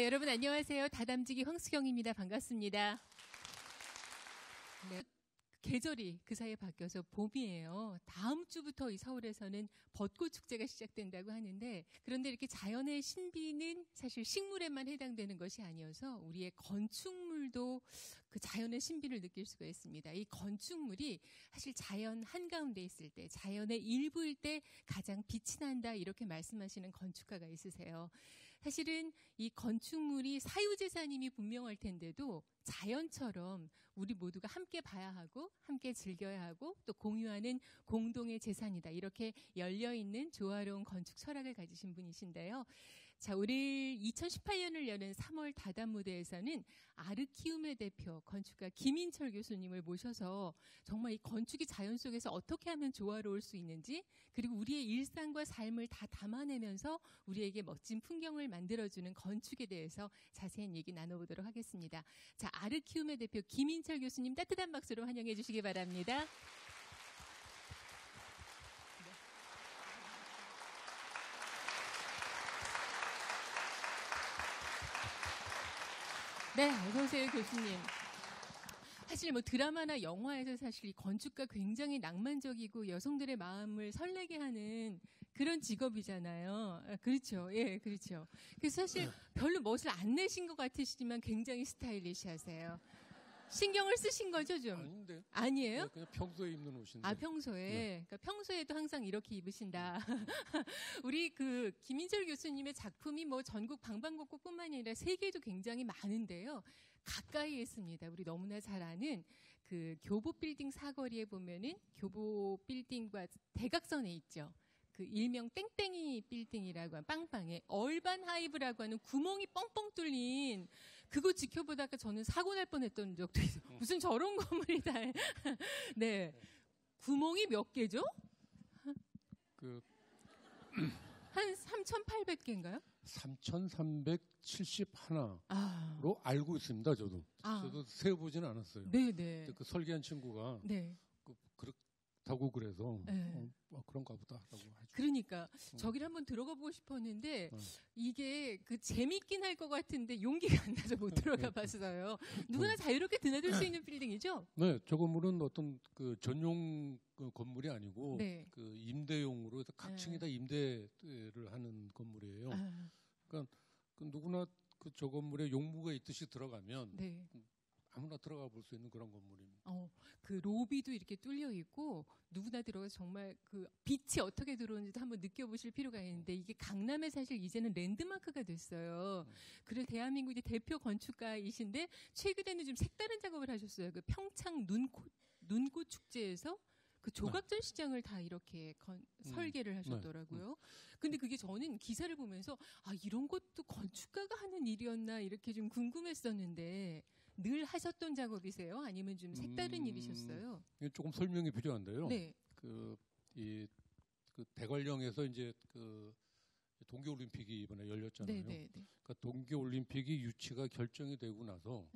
네, 여러분 안녕하세요. 다담지기 황수경입니다. 반갑습니다. 네, 계절이 그 사이에 바뀌어서 봄이에요. 다음 주부터 이 서울에서는 벚꽃 축제가 시작된다고 하는데, 그런데 이렇게 자연의 신비는 사실 식물에만 해당되는 것이 아니어서 우리의 건축물도 그 자연의 신비를 느낄 수가 있습니다. 이 건축물이 사실 자연 한가운데 있을 때, 자연의 일부일 때 가장 빛이 난다, 이렇게 말씀하시는 건축가가 있으세요. 사실은 이 건축물이 사유재산임이 분명할 텐데도 자연처럼 우리 모두가 함께 봐야 하고 함께 즐겨야 하고 또 공유하는 공동의 재산이다, 이렇게 열려있는 조화로운 건축 철학을 가지신 분이신데요. 자, 올 2018년을 여는 3월 다담 무대에서는 아르키움의 대표 건축가 김인철 교수님을 모셔서 정말 이 건축이 자연 속에서 어떻게 하면 조화로울 수 있는지, 그리고 우리의 일상과 삶을 다 담아내면서 우리에게 멋진 풍경을 만들어주는 건축에 대해서 자세한 얘기 나눠보도록 하겠습니다. 자, 아르키움의 대표 김인철 교수님 따뜻한 박수로 환영해 주시기 바랍니다. 네, 어서 오세요, 교수님. 사실 뭐 드라마나 영화에서 사실 이 건축가 굉장히 낭만적이고 여성들의 마음을 설레게 하는 그런 직업이잖아요. 아, 그렇죠. 예, 그렇죠. 그래서 사실 별로 멋을 안 내신 것 같으시지만 굉장히 스타일리시하세요. 신경을 쓰신 거죠, 좀? 아닌데. 아니에요? 네, 그냥 평소에 입는 옷인데. 아, 평소에. 네. 그러니까 평소에도 항상 이렇게 입으신다. 우리 그 김인철 교수님의 작품이 뭐 전국 방방곡곡뿐만이 아니라 세계에도 굉장히 많은데요. 가까이에 있습니다. 우리 너무나 잘 아는 그 교보 빌딩 사거리에 보면은 교보 빌딩과 대각선에 있죠. 그 일명 땡땡이 빌딩이라고 하는 빵빵에 얼반 하이브라고 하는 구멍이 뻥뻥 뚫린 그거 지켜보다가 저는 사고 날 뻔했던 적도 있어요. 무슨 저런 건물이 다. 네. 구멍이 몇 개죠? 한 3,800개인가요? 3,371로 알고 있습니다, 저도. 저도 세어보지는 않았어요. 네네. 그 설계한 친구가 네. 그렇다고 그래서 네. 그런가 보다라고 하죠. 그러니까 저기를 한번 들어가 보고 싶었는데 이게 그 재밌긴 할 것 같은데 용기가 안 나서 못 들어가 봤어요. 누구나 자유롭게 드나들 수 있는 빌딩이죠? 네, 저 건물은 어떤 그 전용 그 건물이 아니고 네. 그 임대용으로 각 층이 다 임대를 하는 건물이에요. 그러니까 그 누구나 그 저 건물에 용무가 있듯이 들어가면 네. 아무나 들어가 볼 수 있는 그런 건물입니다. 그 로비도 이렇게 뚫려 있고 누구나 들어가서 정말 그 빛이 어떻게 들어오는지도 한번 느껴보실 필요가 있는데, 이게 강남에 사실 이제는 랜드마크가 됐어요. 그래서 대한민국의 대표 건축가이신데 최근에는 좀 색다른 작업을 하셨어요. 그 평창 눈꽃 축제에서 그 조각전 시장을 다 이렇게 설계를 하셨더라고요. 근데 그게 저는 기사를 보면서 이런 것도 건축가가 하는 일이었나 이렇게 좀 궁금했었는데, 늘 하셨던 작업이세요? 아니면 좀 색다른 일이셨어요? 이게 조금 설명이 필요한데요. 네. 그 대관령에서 이제 그 동계올림픽이 이번에 열렸잖아요. 네. 그러니까 동계올림픽이 유치가 결정이 되고 나서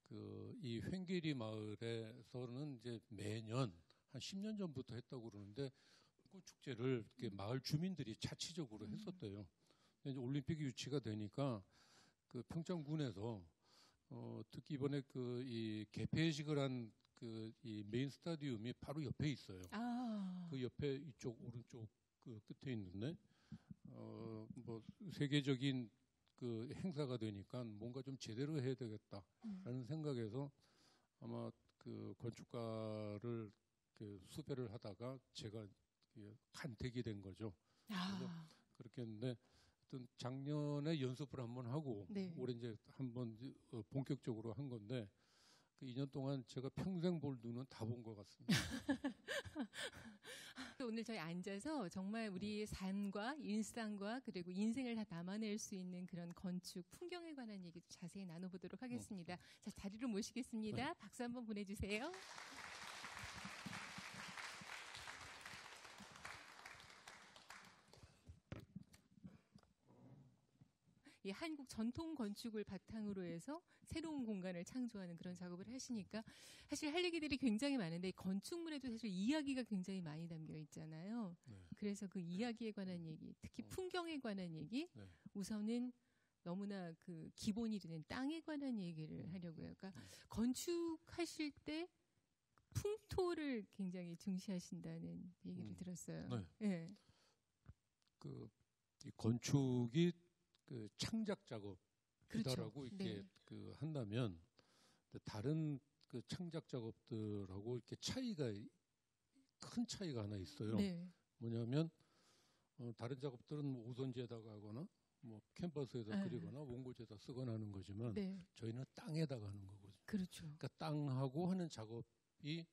그 이 횡계리 마을에서는 이제 매년 한 10년 전부터 했다고 그러는데 그 축제를 이렇게 마을 주민들이 자치적으로 했었대요. 근데 이제 올림픽이 유치가 되니까 그 평창군에서 특히 이번에 그 이 개폐식을 한 그 이 메인 스타디움이 바로 옆에 있어요. 그 옆에 이쪽 오른쪽 그 끝에 있는데 뭐 세계적인 그 행사가 되니까 뭔가 좀 제대로 해야 되겠다라는 생각에서 아마 그 건축가를 그 수배를 하다가 제가 간택이 된 거죠. 그래서 그렇게 했는데 하여튼 작년에 연습을 한번 하고 올해 이제 한번 본격적으로 한 건데 그 2년 동안 제가 평생 볼 눈은 다 본 것 같습니다. 오늘 저희 앉아서 정말 우리 삶과 일상과 그리고 인생을 다 담아낼 수 있는 그런 건축 풍경에 관한 얘기 자세히 나눠보도록 하겠습니다. 자, 자리로 모시겠습니다. 박수 한번 보내주세요. 이 한국 전통 건축을 바탕으로 해서 새로운 공간을 창조하는 그런 작업을 하시니까 사실 할 얘기들이 굉장히 많은데, 건축물에도 사실 이야기가 굉장히 많이 담겨 있잖아요. 그래서 그 이야기에 관한 얘기, 특히 풍경에 관한 얘기, 우선은 너무나 그 기본이 되는 땅에 관한 얘기를 하려고요. 그러니까 건축하실 때 풍토를 굉장히 중시하신다는 얘기를 들었어요. 네. 네. 이 건축이 그 창작 작업이다라고 그렇죠. 이렇게 네. 그 한다면 다른 그 창작 작업들하고 이렇게 큰 차이가 하나 있어요. 네. 뭐냐면 다른 작업들은 뭐 오선지에다가 하거나 뭐 캔버스에다 그리거나 원고지에다 쓰거나 하는 거지만 네. 저희는 땅에다가 하는 거거든요. 그렇죠. 그러니까 땅하고 하는 작업이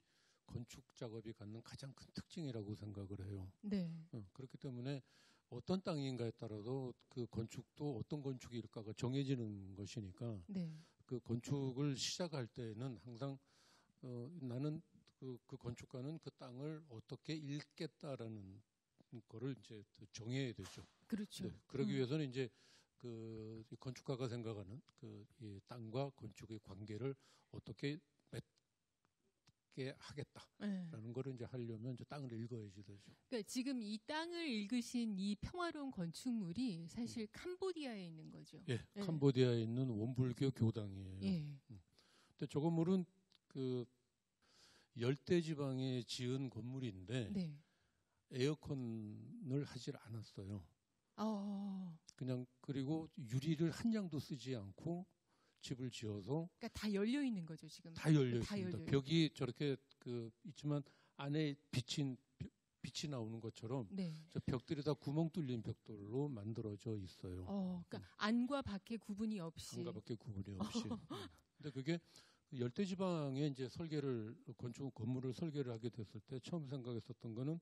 건축 작업이 갖는 가장 큰 특징이라고 생각을 해요. 네. 그렇기 때문에 어떤 땅인가에 따라서 그 건축도 어떤 건축일까가 정해지는 것이니까 네. 그 건축을 시작할 때는 항상 나는 그 건축가는 그 땅을 어떻게 읽겠다라는 거를 이제 정해야 되죠. 그렇죠. 네, 그러기 위해서는 이제 그 건축가가 생각하는 그 이 땅과 건축의 관계를 어떻게 맺게 하겠다라는 거를 이제 하려면 이제 땅을 읽어야지 되죠. 그러니까 지금 이 땅을 읽으신 이 평화로운 건축물이 사실 캄보디아에 있는 거죠. 예, 캄보디아에 있는 원불교 교당이에요. 예. 근데 저 건물은 그 열대 지방에 지은 건물인데 네. 에어컨을 하질 않았어요. 그냥 그리고 유리를 한 장도 쓰지 않고 집을 지어서 그러니까 다 열려 있는 거죠 지금. 다 열려 있습니다. 벽이 저렇게 그 있지만 안에 빛이 나오는 것처럼 네. 저 벽들이 다 구멍 뚫린 벽돌로 만들어져 있어요. 그러니까 안과 밖의 구분이 없이. 안과 밖의 구분이 없이. 근데 그게 열대지방에 이제 건축 건물을 설계를 하게 됐을 때 처음 생각했었던 거는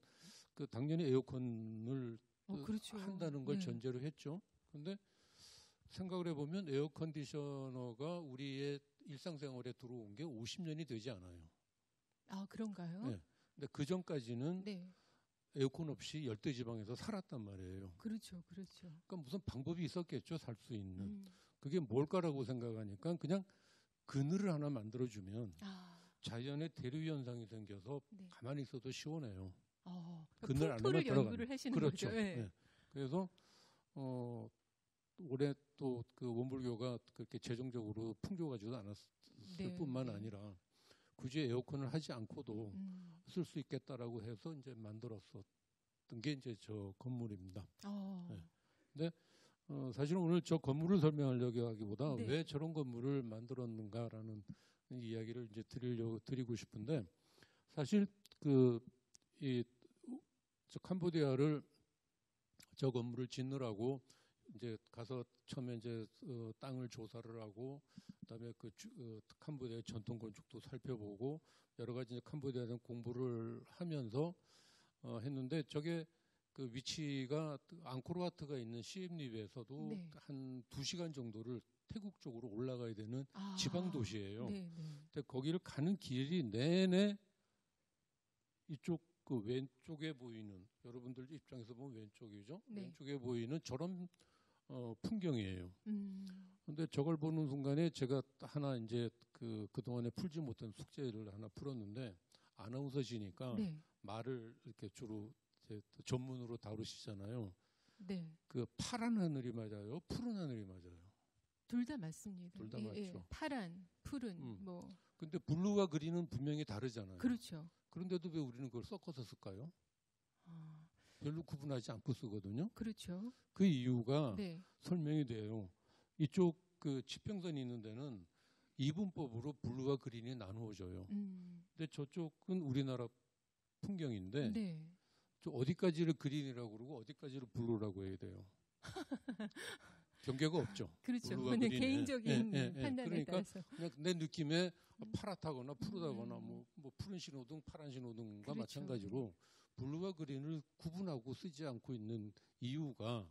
그 당연히 에어컨을 그렇죠. 한다는 걸 네. 전제로 했죠. 그런데 생각을 해보면 에어컨디셔너가 우리의 일상생활에 들어온 게 50년이 되지 않아요. 아, 그런가요? 네. 근데 그 전까지는 네. 에어컨 없이 열대지방에서 살았단 말이에요. 그렇죠, 그렇죠. 그러니까 무슨 방법이 있었겠죠, 살 수 있는. 그게 뭘까라고 생각하니까 그냥 그늘을 하나 만들어주면 자연의 대류 현상이 생겨서 네. 가만히 있어도 시원해요. 그늘 안에만 연구를 하시는 그렇죠. 거죠. 네. 네. 그래서 올해 또 그 원불교가 그렇게 재정적으로 풍족하지도 않았을 네. 뿐만 네. 아니라 굳이 에어컨을 하지 않고도 쓸 수 있겠다라고 해서 이제 만들었었던 게 이제 저 건물입니다. 네. 근데 사실은 오늘 저 건물을 설명하려고 하기보다 네. 왜 저런 건물을 만들었는가라는 이야기를 이제 드리고 싶은데 사실 저 캄보디아를 저 건물을 짓느라고 이제 가서 처음에 이제 땅을 조사를 하고 그다음에 캄보디아의 전통 건축도 살펴보고 여러 가지 이제 캄보디아에 대한 공부를 하면서 했는데 저게 그 위치가 앙코르와트가 있는 시엠립에서도 네. 한 2시간 정도를 태국 쪽으로 올라가야 되는 지방 도시예요. 네, 네. 근데 거기를 가는 길이 내내 이쪽 그 왼쪽에 보이는 여러분들 입장에서 보면 왼쪽이죠. 네. 왼쪽에 보이는 저런 풍경이에요. 근데 저걸 보는 순간에 제가 하나 이제 그동안에 풀지 못한 숙제를 하나 풀었는데 아나운서시니까 네. 말을 이렇게 주로 전문으로 다루시잖아요. 네. 그 파란 하늘이 맞아요? 푸른 하늘이 맞아요? 둘 다 맞습니다. 둘 다 맞죠. 파란, 푸른, 뭐. 근데 블루와 그린은 분명히 다르잖아요. 그렇죠. 그런데도 왜 우리는 그걸 섞어서 쓸까요? 별로 구분하지 않고 쓰거든요. 그렇죠. 그 이유가 네. 설명이 돼요. 이쪽 그 지평선이 있는 데는 이분법으로 블루와 그린이 나누어져요. 근데 저쪽은 우리나라 풍경인데 네. 저 어디까지를 그린이라고 그러고 어디까지를 블루라고 해야 돼요. 경계가 없죠. 그렇죠. 블루와 그냥 그린에. 개인적인 판단에 그러니까 따라서. 그냥 내 느낌에 파랗다거나 푸르다거나 뭐 푸른 신호등, 파란 신호등과 그렇죠. 마찬가지로 블루와 그린을 구분하고 쓰지 않고 있는 이유가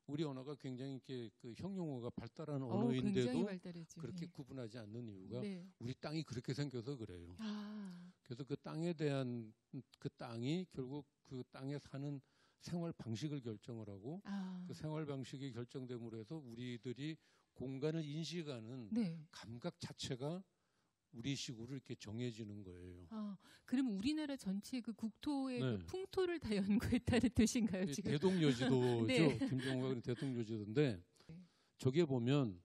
우리 언어가 굉장히 이렇게 그 형용어가 발달한 언어인데도 그렇게 구분하지 않는 이유가 네. 우리 땅이 그렇게 생겨서 그래요. 그래서 그 땅에 대한 그 땅이 결국 그 땅에 사는 생활 방식을 결정을 하고 그 생활 방식이 결정됨으로 해서 우리들이 공간을 인식하는 네. 감각 자체가 우리식으로 이렇게 정해지는 거예요. 그럼 우리나라 전체 그 국토의 네. 그 풍토를 다 연구했다는 뜻인가요, 지금? 대동여지도죠. 네. 김정우가 그런 대동여지도인데 저기에 보면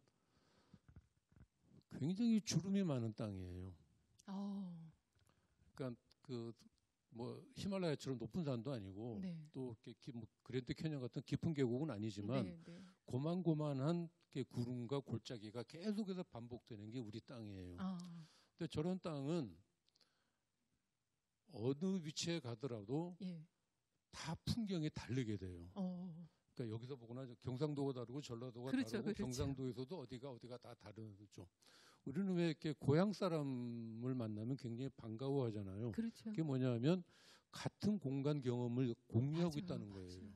굉장히 주름이 많은 땅이에요. 그러니까 그 뭐 히말라야처럼 높은 산도 아니고 네. 또 이렇게 뭐 그랜드 캐년 같은 깊은 계곡은 아니지만 네, 네. 고만고만한 구름과 골짜기가 계속해서 반복되는 게 우리 땅이에요. 근데 저런 땅은 어느 위치에 가더라도 예. 다 풍경이 다르게 돼요. 그러니까 여기서 보거나 경상도가 다르고 전라도가 그렇죠, 다르고 그렇죠. 경상도에서도 어디가 다 다르죠. 우리는 왜 이렇게 고향 사람을 만나면 굉장히 반가워하잖아요. 그렇죠. 그게 뭐냐면 같은 공간 경험을 공유하고 맞아요, 있다는 거예요. 맞아요.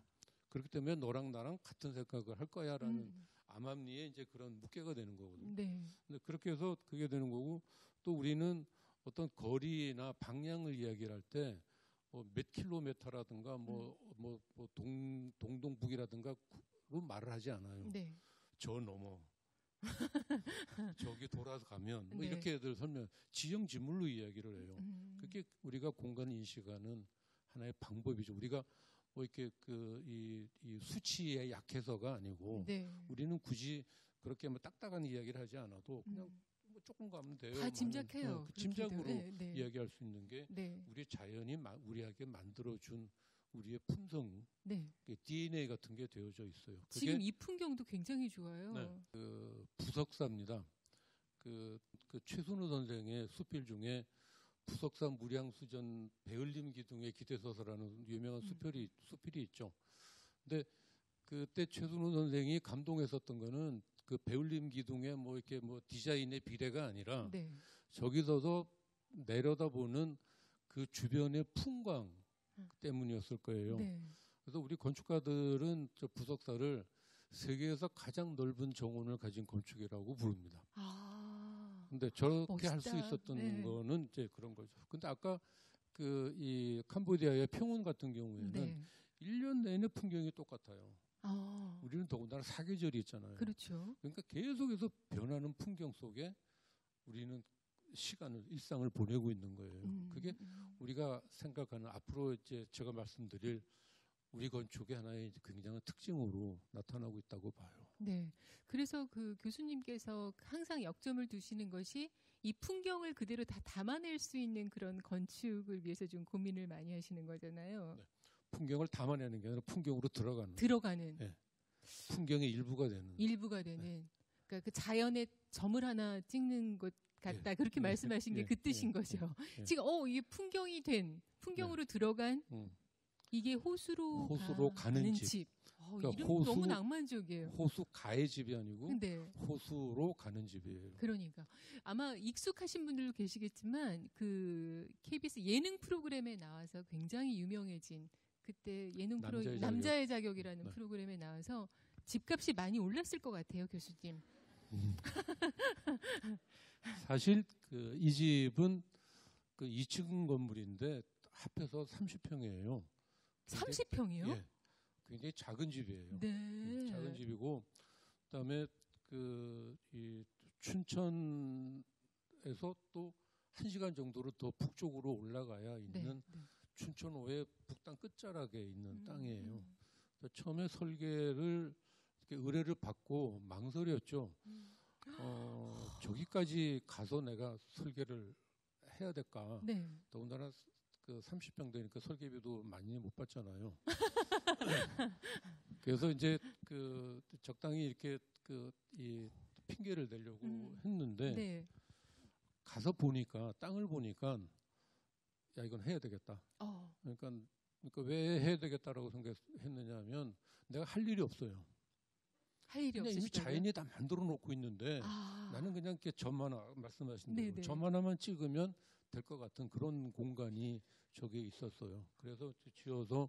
그렇기 때문에 너랑 나랑 같은 생각을 할 거야라는 암암리에 이제 그런 묵계가 되는 거거든요. 네. 근데 그렇게 해서 그게 되는 거고 또 우리는 어떤 거리나 방향을 이야기를 할 때 몇 킬로미터라든가 동동북이라든가 로 말을 하지 않아요. 네. 저 넘어 저기 돌아서 가면 뭐 네. 이렇게들 설명 지형 지물로 이야기를 해요. 그게 우리가 공간 인식하는 하나의 방법이죠. 우리가 뭐 이렇게 이 수치에 약해서가 아니고 네. 우리는 굳이 그렇게 뭐 딱딱한 이야기를 하지 않아도 그냥 뭐 조금 가면 돼요. 다 짐작해요. 그 짐작으로 네, 네. 이야기할 수 있는 게 네. 우리 자연이 우리에게 만들어준 우리의 품성, 네. DNA 같은 게 되어져 있어요. 그게 지금 이 풍경도 굉장히 좋아요. 네, 그 부석사입니다. 그 최순우 선생의 수필 중에 부석사 무량수전 배을림 기둥의 기대서서라는 유명한 수필이 있죠. 근데 그때 최순우 선생이 감동했었던 거는 그 배울림 기둥의 뭐 이렇게 뭐 디자인의 비례가 아니라 네. 저기서도 내려다보는 그 주변의 풍광 때문이었을 거예요. 네. 그래서 우리 건축가들은 저 부석사를 세계에서 가장 넓은 정원을 가진 건축이라고 부릅니다. 근데 저렇게 할 수 있었던 네. 거는 이제 그런 거죠. 근데 아까 그 이 캄보디아의 평원 같은 경우에는 네. 1년 내내 풍경이 똑같아요. 아, 우리는 더군다나 사계절이 있잖아요. 그렇죠. 그러니까 계속해서 변하는 풍경 속에 우리는 일상을 보내고 있는 거예요. 그게 우리가 생각하는 앞으로 이제 제가 말씀드릴 우리 건축의 하나의 굉장한 특징으로 나타나고 있다고 봐요. 네. 그래서 그 교수님께서 항상 역점을 두시는 것이 이 풍경을 그대로 다 담아낼 수 있는 그런 건축을 위해서 좀 고민을 많이 하시는 거잖아요. 네. 풍경을 담아내는 게 아니라 풍경으로 들어가는. 네. 풍경의 일부가 되는. 네. 그러니까 그 자연의 점을 하나 찍는 것 같다. 그렇게 말씀하신 게 그 뜻인 거죠. 지금 이게 풍경으로 들어간 이게 호수로 가는 집. 그러니까 이름 너무 낭만적이에요. 호수 가의 집이 아니고 네. 호수로 가는 집이에요. 그러니까 아마 익숙하신 분들도 계시겠지만 그 KBS 예능 프로그램에 나와서 굉장히 유명해진 그때 예능 프로그램 남자의 자격이라는 프로그램에 나와서 집값이 많이 올랐을 것 같아요, 교수님. 사실 이 집은 그 2층 건물인데 합해서 30평이에요. 30평이요? 예. 굉장히 작은 집이에요. 네. 작은 집이고 그다음에 이 춘천에서 또 1시간 정도로 더 북쪽으로 올라가야 있는 춘천호의 북단 끝자락에 있는 땅이에요. 처음에 설계를 이렇게 의뢰를 받고 망설였죠. 저기까지 가서 내가 설계를 해야 될까? 네. 더군다나 그 30평 되니까 설계비도 많이 못 받잖아요. 그래서 이제 그 적당히 이렇게 이 핑계를 대려고 했는데 네. 가서 보니까 땅을 보니까 야 이건 해야 되겠다. 그러니까 왜 해야 되겠다라고 생각했느냐면 내가 할 일이 없어요. 할 일이 없으시다고요? 이미 자연이 다 만들어 놓고 있는데 나는 그냥 이렇게 점 하나 말씀하신 대로 점 하나만 찍으면 될 것 같은 그런 공간이 저기에 있었어요. 그래서 지어서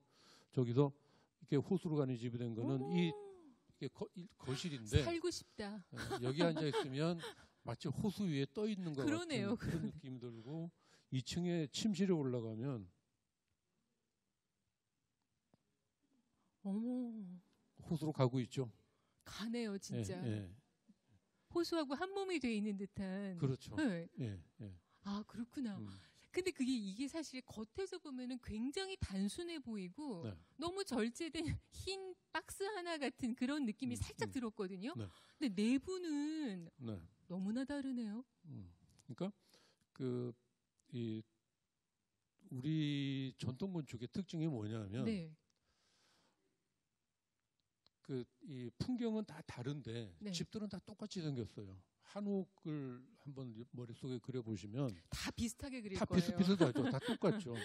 저기서 이렇게 호수로 가는 집이 된 거는 이게 거실인데 살고 싶다. 여기 앉아 있으면 마치 호수 위에 떠 있는 것 그러네요. 같은 그런 느낌이 들고 2층에 침실에 올라가면 호수로 가고 있죠. 가네요, 진짜. 예. 호수하고 한 몸이 돼 있는 듯한. 그렇죠. 네. 예. 아, 그렇구나. 근데 이게 사실 겉에서 보면은 굉장히 단순해 보이고 너무 절제된 흰 박스 하나 같은 그런 느낌이 살짝 들었거든요. 네. 근데 내부는 네. 너무나 다르네요. 그러니까 이 우리 전통 건축의 특징이 뭐냐면 네. 이 풍경은 다 다른데 네. 집들은 다 똑같이 생겼어요. 한옥을 한번 머릿속에 그려보시면 다 비슷하게 그릴 다 거예요. 비슷하죠. 다 똑같죠.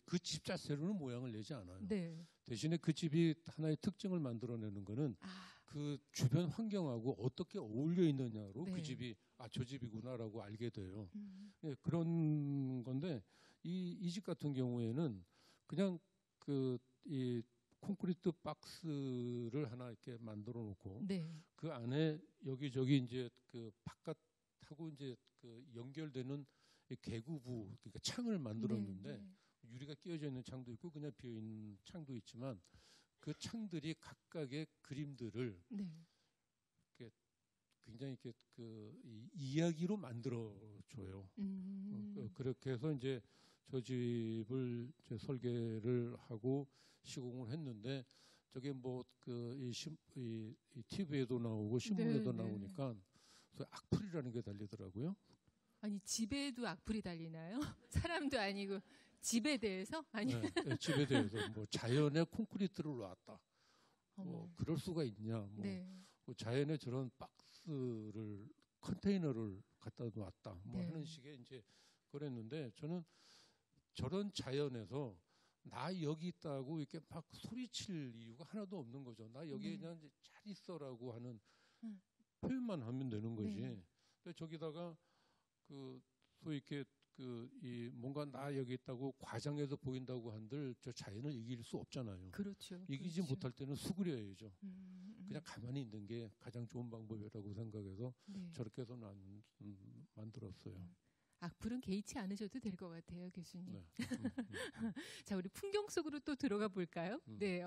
그 집 자체로는 모양을 내지 않아요. 네. 대신에 그 집이 하나의 특징을 만들어내는 거는 그 주변 환경하고 어떻게 어울려 있느냐로 네. 그 집이 저 집이구나라고 알게 돼요. 네, 그런 건데 이 집 같은 경우에는 그냥 이 콘크리트 박스를 하나 이렇게 만들어 놓고 네. 그 안에 여기저기 이제 그 바깥하고 이제 그 연결되는 이 개구부 그러니까 창을 만들었는데 네. 유리가 끼워져 있는 창도 있고 그냥 비어 있는 창도 있지만 그 창들이 각각의 그림들을 네. 굉장히 이렇게 이야기로 만들어 줘요. 그렇게 해서 이제 저 집을 이제 설계를 하고 시공을 했는데 저게 뭐 이 TV에도 나오고 신문에도 네, 나오니까 악플이라는 게 달리더라고요. 아니 집에도 악플이 달리나요? 사람도 아니고 집에 대해서? 아니. 네, 집에 대해서 뭐 자연에 콘크리트를 놨다. 뭐 그럴 수가 있냐. 뭐 네. 자연에 저런 박스를 컨테이너를 갖다 놨다. 뭐 네. 하는 식의 이제 그랬는데 저는 저런 자연에서 나 여기 있다고 이렇게 막 소리칠 이유가 하나도 없는 거죠. 나 여기 그냥 잘 있어라고 하는 표현만 하면 되는 거지. 네. 근데 저기다가 소위 이렇게 이 뭔가 나 여기 있다고 과장해서 보인다고 한들 저 자연을 이길 수 없잖아요. 그렇죠. 이기지 그렇죠. 못할 때는 수그려야죠. 그냥 가만히 있는 게 가장 좋은 방법이라고 생각해서 네. 저렇게 해서 만들었어요. 악플은 개의치 않으셔도 될 것 같아요, 교수님. 네. 자, 우리 풍경 속으로 또 들어가 볼까요? 네,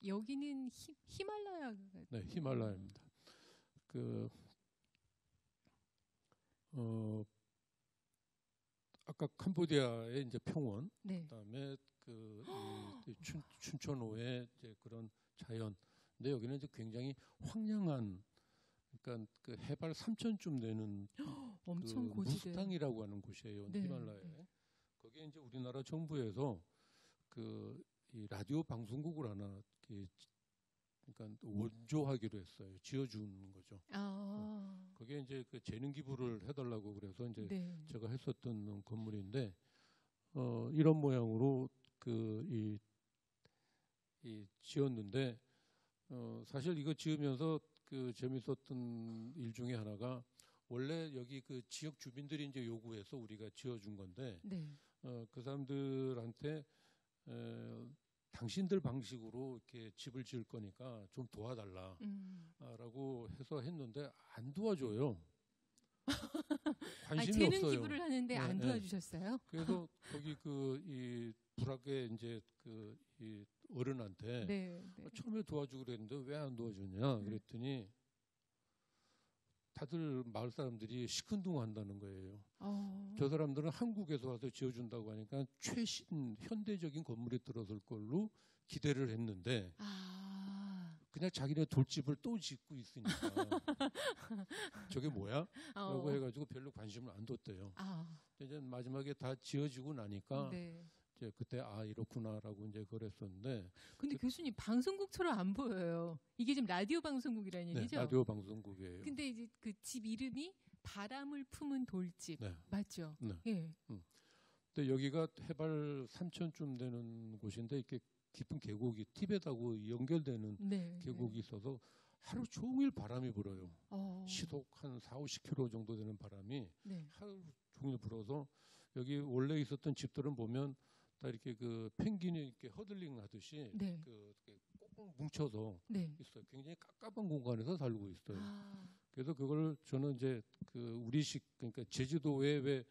여기는 히말라야. 네, 히말라야입니다. 아까 캄보디아의 이제 평원, 네. 그다음에 춘천호의 이제 그런 자연. 근데 여기는 이제 굉장히 황량한, 그러니까 해발 3,000쯤 되는 엄청 고지대. 무스탕이라고 하는 곳이에요. 네. 히말라야에. 거기에 이제 우리나라 정부에서 이 라디오 방송국을 하나 그러니까 원조하기로 했어요. 지어주는 거죠. 거기에 이제 재능 기부를 해달라고 그래서 이제 네. 제가 했었던 건물인데 이런 모양으로 이 지었는데 사실 이거 지으면서 재밌었던 일 중에 하나가 원래 여기 지역 주민들이 이제 요구해서 우리가 지어준 건데 네. 그 사람들한테 당신들 방식으로 이렇게 집을 지을 거니까 좀 도와달라라고 해서 했는데 안 도와줘요. 관심이 재능 없어요. 기부를 하는데 안 도와주셨어요? 그래서 거기 이 불악의 이제 이 어른한테 네. 처음에 도와주고 그랬는데 왜 안 도와주냐 그랬더니 다들 마을 사람들이 시큰둥한다는 거예요. 저 사람들은 한국에서 와서 지어준다고 하니까 최신 현대적인 건물이 들어설 걸로 기대를 했는데 그냥 자기네 돌집을 또 짓고 있으니까 저게 뭐야? 라고 해가지고 별로 관심을 안 뒀대요. 이제 마지막에 다 지어지고 나니까 이제 그때 이렇구나라고 이제 그랬었는데. 근데 교수님 방송국처럼 안 보여요. 이게 지금 라디오 방송국이라는 얘기죠? 네, 라디오 방송국이에요. 근데 이제 그 집 이름이 바람을 품은 돌집 맞죠? 네. 예. 근데 여기가 해발 3,000쯤 되는 곳인데 이렇게 깊은 계곡이 티벳하고 연결되는 계곡이 있어서 하루 종일 바람이 불어요. 시속 한 4-50km 정도 되는 바람이 하루 종일 불어서 여기 원래 있었던 집들은 보면 다 이렇게 펭귄이 이렇게 허들링 하듯이 꼭 뭉쳐서 있어요. 굉장히 깝깝한 공간에서 살고 있어요. 그래서 그걸 저는 이제 우리식 그러니까 제주도에 왜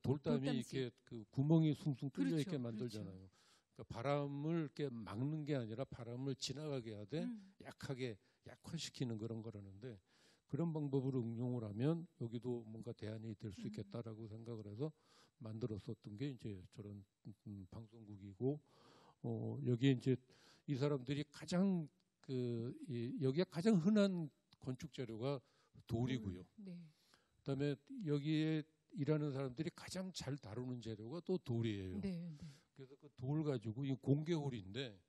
돌담이 이렇게 구멍이 숭숭 뚫려 그렇죠, 있게 만들잖아요. 그렇죠. 그러니까 바람을 이렇게 막는 게 아니라 바람을 지나가게 하되 약하게 약화시키는 그런 거라는데 그런 방법으로 응용을 하면 여기도 뭔가 대안이 될 수 있겠다라고 생각을 해서 만들었었던 게 이제 저런 방송국이고 여기에 이제 이 사람들이 가장 여기에 가장 흔한 건축 재료가 돌이고요. 네. 그다음에 여기에 일하는 사람들이 가장 잘 다루는 재료가 또 돌이에요. 네. 네. 그래서 그 돌 가지고 이 공개홀인데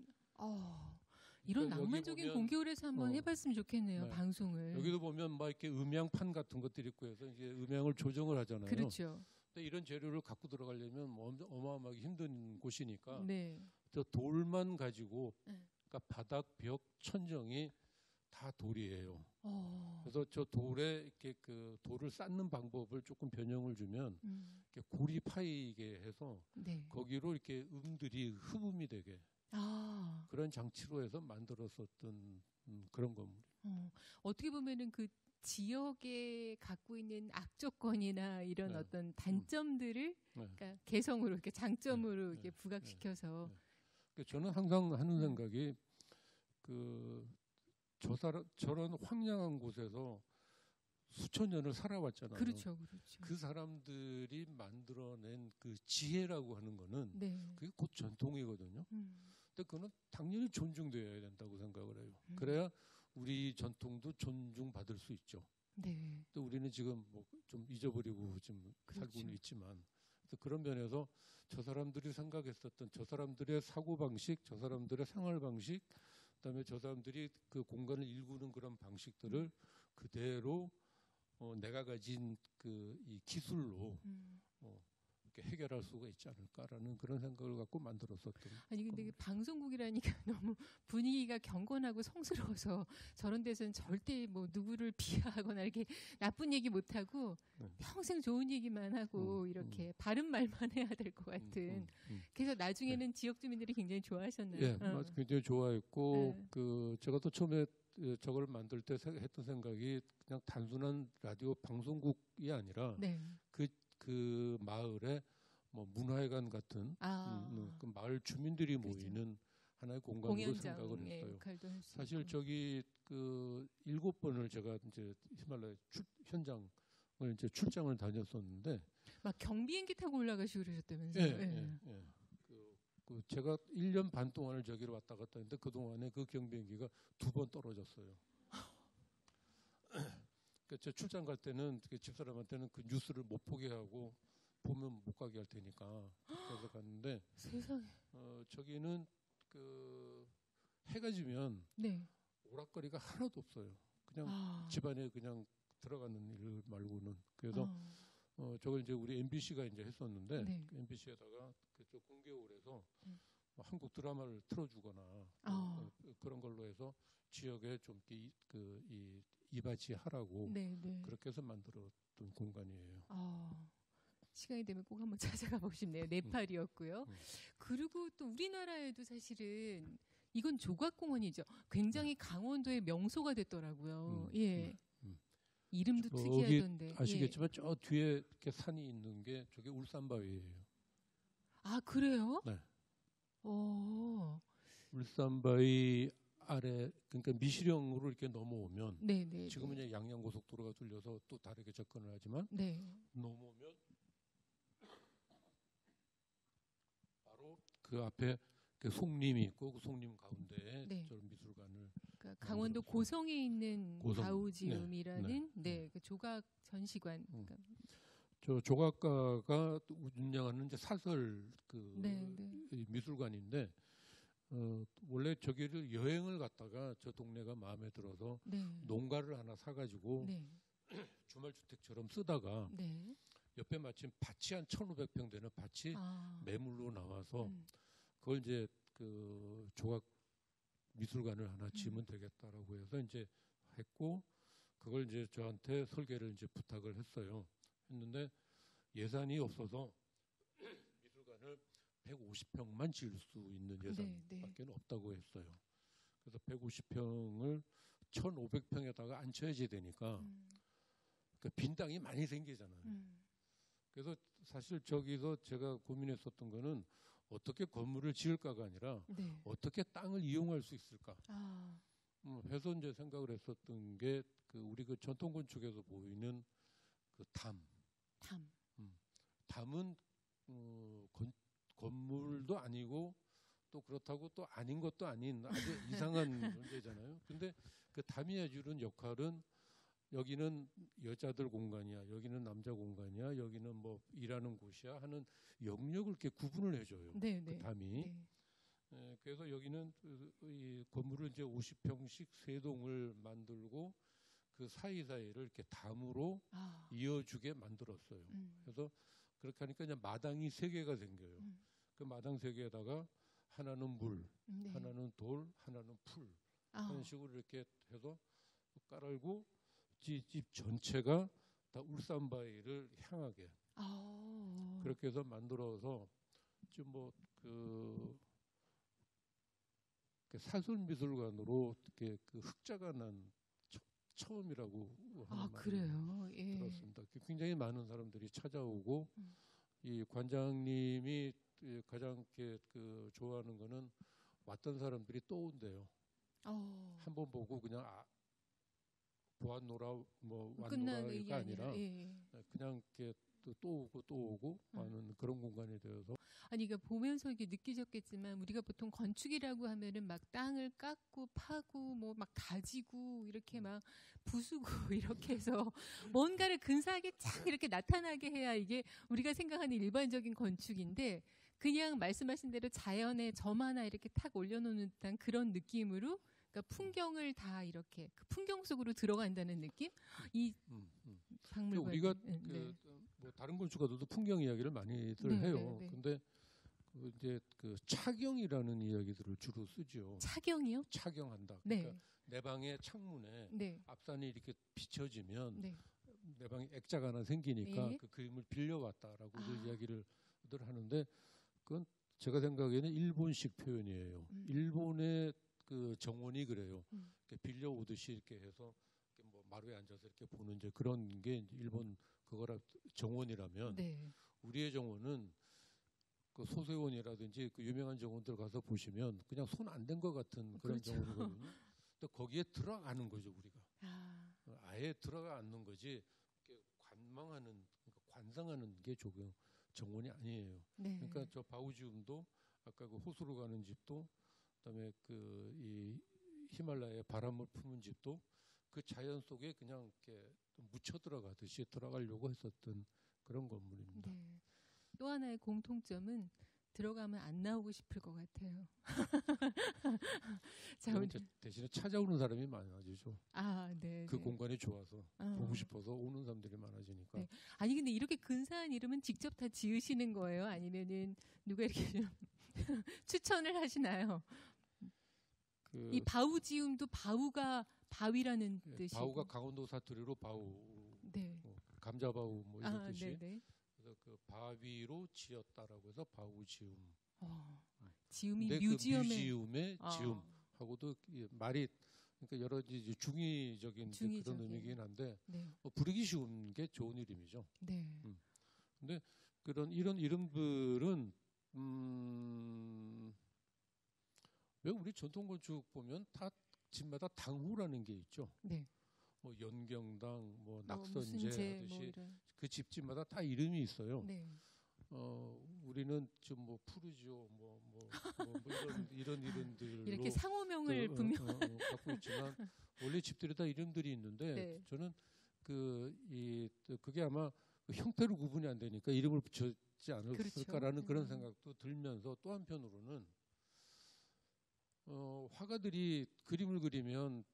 이런 그러니까 낭만적인 공개홀에서 한번 해봤으면 좋겠네요. 네. 방송을. 여기도 보면 막 이렇게 음향판 같은 것들이 있고 해서 이제 음향을 조정을 하잖아요. 그렇죠. 근데 이런 재료를 갖고 들어가려면 어마어마하게 힘든 곳이니까 네. 저 돌만 가지고 네. 그러니까 바닥, 벽, 천정이 다 돌이에요. 그래서 저 돌에 이렇게 그 돌을 쌓는 방법을 조금 변형을 주면 이렇게 골이 파이게 해서 네. 거기로 이렇게 음들이 흡음이 되게 그런 장치로 해서 만들었었던 그런 건물. 어떻게 보면은 그 지역에 갖고 있는 악조건이나 이런 네. 어떤 단점들을 그러니까 개성으로 이렇게 장점으로 이렇게 부각시켜서. 저는 항상 하는 생각이 저런 황량한 곳에서 수천 년을 살아왔잖아요. 그렇죠, 그렇죠. 그 사람들이 만들어낸 그 지혜라고 하는 거는 네. 그게 곧 전통이거든요. 근데 그거는 당연히 존중되어야 된다고 생각을 해요. 그래야 우리 전통도 존중받을 수 있죠. 네. 또 우리는 지금 뭐 좀 잊어버리고 지금 그렇죠. 살고는 있지만 그런 면에서 저 사람들이 생각했었던 저 사람들의 사고 방식, 저 사람들의 생활 방식, 그다음에 저 사람들이 그 공간을 일구는 그런 방식들을 그대로 내가 가진 이 기술로 이렇게 해결할 수가 있지 않을까라는 그런 생각을 갖고 만들었었던. 아니 근데 방송국이라니까 너무 분위기가 경건하고 성스러워서 저런 데서는 절대 뭐 누구를 비하하거나 이렇게 나쁜 얘기 못 하고 평생 좋은 얘기만 하고 이렇게 바른 말만 해야 될 것 같은. 그래서 나중에는 지역 주민들이 굉장히 좋아하셨나요? 예, 굉장히 좋아했고 제가 또 처음에 저걸 만들 때 했던 생각이 그냥 단순한 라디오 방송국이 아니라 그 마을에 뭐 문화회관 같은 그 마을 주민들이 모이는 하나의 공간으로 생각을 했어요. 사실 저기 7번을 제가 이제 히말라야 현장을 이제 출장을 다녔었는데 막 경비행기 타고 올라가시고 그러셨다면서요? 예. 제가 1년 반 동안을 저기로 왔다 갔다 했는데 그 동안에 그 경비행기가 2번 떨어졌어요. 그러니까 저 출장 갈 때는 집사람한테는 그 뉴스를 못 보게 하고 보면 못 가게 할 테니까 그래서 갔는데 세상에. 저기는 해가 지면 오락거리가 하나도 없어요. 그냥 집안에 그냥 들어가는 일 말고는. 그래서 저걸 이제 우리 MBC가 이제 했었는데 그 MBC에다가 그쪽 공개홀에서 한국 드라마를 틀어주거나 그런 걸로 해서 지역에 좀 이바지하라고 그렇게 해서 만들었던 공간이에요. 시간이 되면 꼭 한번 찾아가 보고 싶네요. 네팔이었고요. 그리고 또 우리나라에도 사실은 이건 조각공원이죠. 굉장히 강원도의 명소가 됐더라고요. 이름도 특이하던데. 아시겠지만 저 뒤에 이렇게 산이 있는 게 저게 울산바위예요. 아 그래요? 네. 울산바위 아래 그러니까 미시령으로 이렇게 넘어오면 지금은 이제 양양고속도로가 뚫려서 또 다르게 접근을 하지만 넘어오면 바로 그 앞에 그 송림이 있고 그 송림 가운데에 저런 미술관을 그러니까 강원도 고성에 있는 가우지움이라는 그 조각 전시관. 저 조각가가 운영하는 이제 사설 미술관인데 원래 저기를 여행을 갔다가 저 동네가 마음에 들어서 농가를 하나 사가지고 주말 주택처럼 쓰다가 옆에 마침 밭이 한 1,500평 되는 밭이 매물로 나와서 그걸 이제 그 조각 미술관을 하나 지으면 되겠다라고 해서 이제 했고 그걸 이제 저한테 설계를 이제 부탁을 했는데 예산이 없어서 미술관을 150평만 지을 수 있는 예산밖에 없다고 했어요. 그래서 150평을 1,500평에다가 앉혀야지 되니까 그 빈 땅이 많이 생기잖아요. 그래서 사실 저기서 제가 고민했었던 거는 어떻게 건물을 지을까가 아니라 어떻게 땅을 이용할 수 있을까. 해서 이제 생각을 했었던 게 우리 그 전통 건축에서 보이는 그 담은 건물도 아니고 또 그렇다고 또 아닌 것도 아닌 아주 이상한 존재잖아요. 근데 그 다미아 주는 역할은 여기는 여자들 공간이야, 여기는 남자 공간이야, 여기는 뭐 일하는 곳이야 하는 영역을 이렇게 구분을 해줘요. 네, 그 네. 담이. 네. 그래서 여기는 이 건물을 이제 50평씩 세 동을 만들고 그 사이사이를 이렇게 담으로 이어주게 만들었어요. 그래서 그렇게 하니까 이제 마당이 세 개가 생겨요. 그 마당 세 개에다가 하나는 물, 네. 하나는 돌, 하나는 풀 그런 식으로 이렇게 해서 깔고 집 전체가 다 울산바위를 향하게 그렇게 해서 만들어서 좀 뭐 그 사설미술관으로 이렇게 그 흑자가 난 처음이라고 하는 그래요? 예. 들었습니다. 굉장히 많은 사람들이 찾아오고 이 관장님이 가장 그 좋아하는 거는 왔던 사람들이 또 온대요. 한번 보고 그냥 보았노라 뭐 왔노라가 아니라 그냥 이렇게 또 오고 하는 그런 공간이 되어서 아니 그러니까 보면서 이게 느끼셨겠지만 우리가 보통 건축이라고 하면은 막 땅을 깎고 파고 뭐 막 다지고 이렇게 막 부수고 이렇게 해서 뭔가를 근사하게 쫙 이렇게 나타나게 해야 이게 우리가 생각하는 일반적인 건축인데 그냥 말씀하신 대로 자연의 점 하나 이렇게 탁 올려놓는 듯한 그런 느낌으로 그러니까 풍경을 다 이렇게 그 풍경 속으로 들어간다는 느낌? 이 박물관 우리가 뭐 다른 건축가들도 풍경 이야기를 많이들 해요. 근데 이제 그 착경이라는 이야기들을 주로 쓰죠. 착경이요? 착경한다. 그러니까 내 방의 창문에 앞산이 이렇게 비춰지면 내 방에 액자가 하나 생기니까 그 그림을 빌려왔다라고 이야기를 하는데 그건 제가 생각에는 일본식 표현이에요. 일본의 그 정원이 그래요. 이렇게 빌려오듯이 이렇게 해서 이렇게 뭐 마루에 앉아서 이렇게 보는 이제 그런 게 일본 그거라 정원이라면 우리의 정원은 그 소세원이라든지 그 유명한 정원들 가서 보시면 그냥 손 안 댄 것 같은 그런 정원이거든요. 근데 거기에 들어가는 거죠 우리가. 아예 들어가 않는 거지. 이렇게 관망하는, 그러니까 관상하는 게 조금 정원이 아니에요. 그러니까 저 바우지움도 아까 그 호수로 가는 집도, 그다음에 그 이 히말라야의 바람을 품은 집도 그 자연 속에 그냥 이렇게 묻혀 들어가듯이 들어가려고 했었던 그런 건물입니다. 또 하나의 공통점은 들어가면 안 나오고 싶을 것 같아요. 자, 대신에 찾아오는 사람이 많아지죠. 그 공간이 좋아서 보고 싶어서 오는 사람들이 많아지니까. 아니 근데 이렇게 근사한 이름은 직접 다 지으시는 거예요? 아니면은 누가 이렇게 좀 추천을 하시나요? 이 바우지움도 바우가 바위라는 뜻이고. 바우가 강원도 사투리로 바우, 감자바우 뭐 이런 뜻이. 그래서 그 바위로 지었다라고 해서 바우지움. 지음이 그 뮤지엄의 아. 지음하고도 말이 그러니까 여러 가지 중의적인 그런 의미이긴 한데 뭐 부르기 쉬운 게 좋은 이름이죠. 근데 이런 이름들은 왜 우리 전통 건축 보면 다 집마다 당후라는 게 있죠. 뭐 연경당, 뭐 낙선제 하듯이 그 집집마다 다 이름이 있어요. 우리는 좀 뭐 푸르지오 뭐 이런 이름들로 이렇게 상호명을 분명 갖고 있지만 원래 집들이 다 이름들이 있는데 저는 그게 아마 그 형태로 구분이 안 되니까 이름을 붙였지 않을까라는 그런 생각도 들면서 또 한편으로는 화가들이 그림을 그리면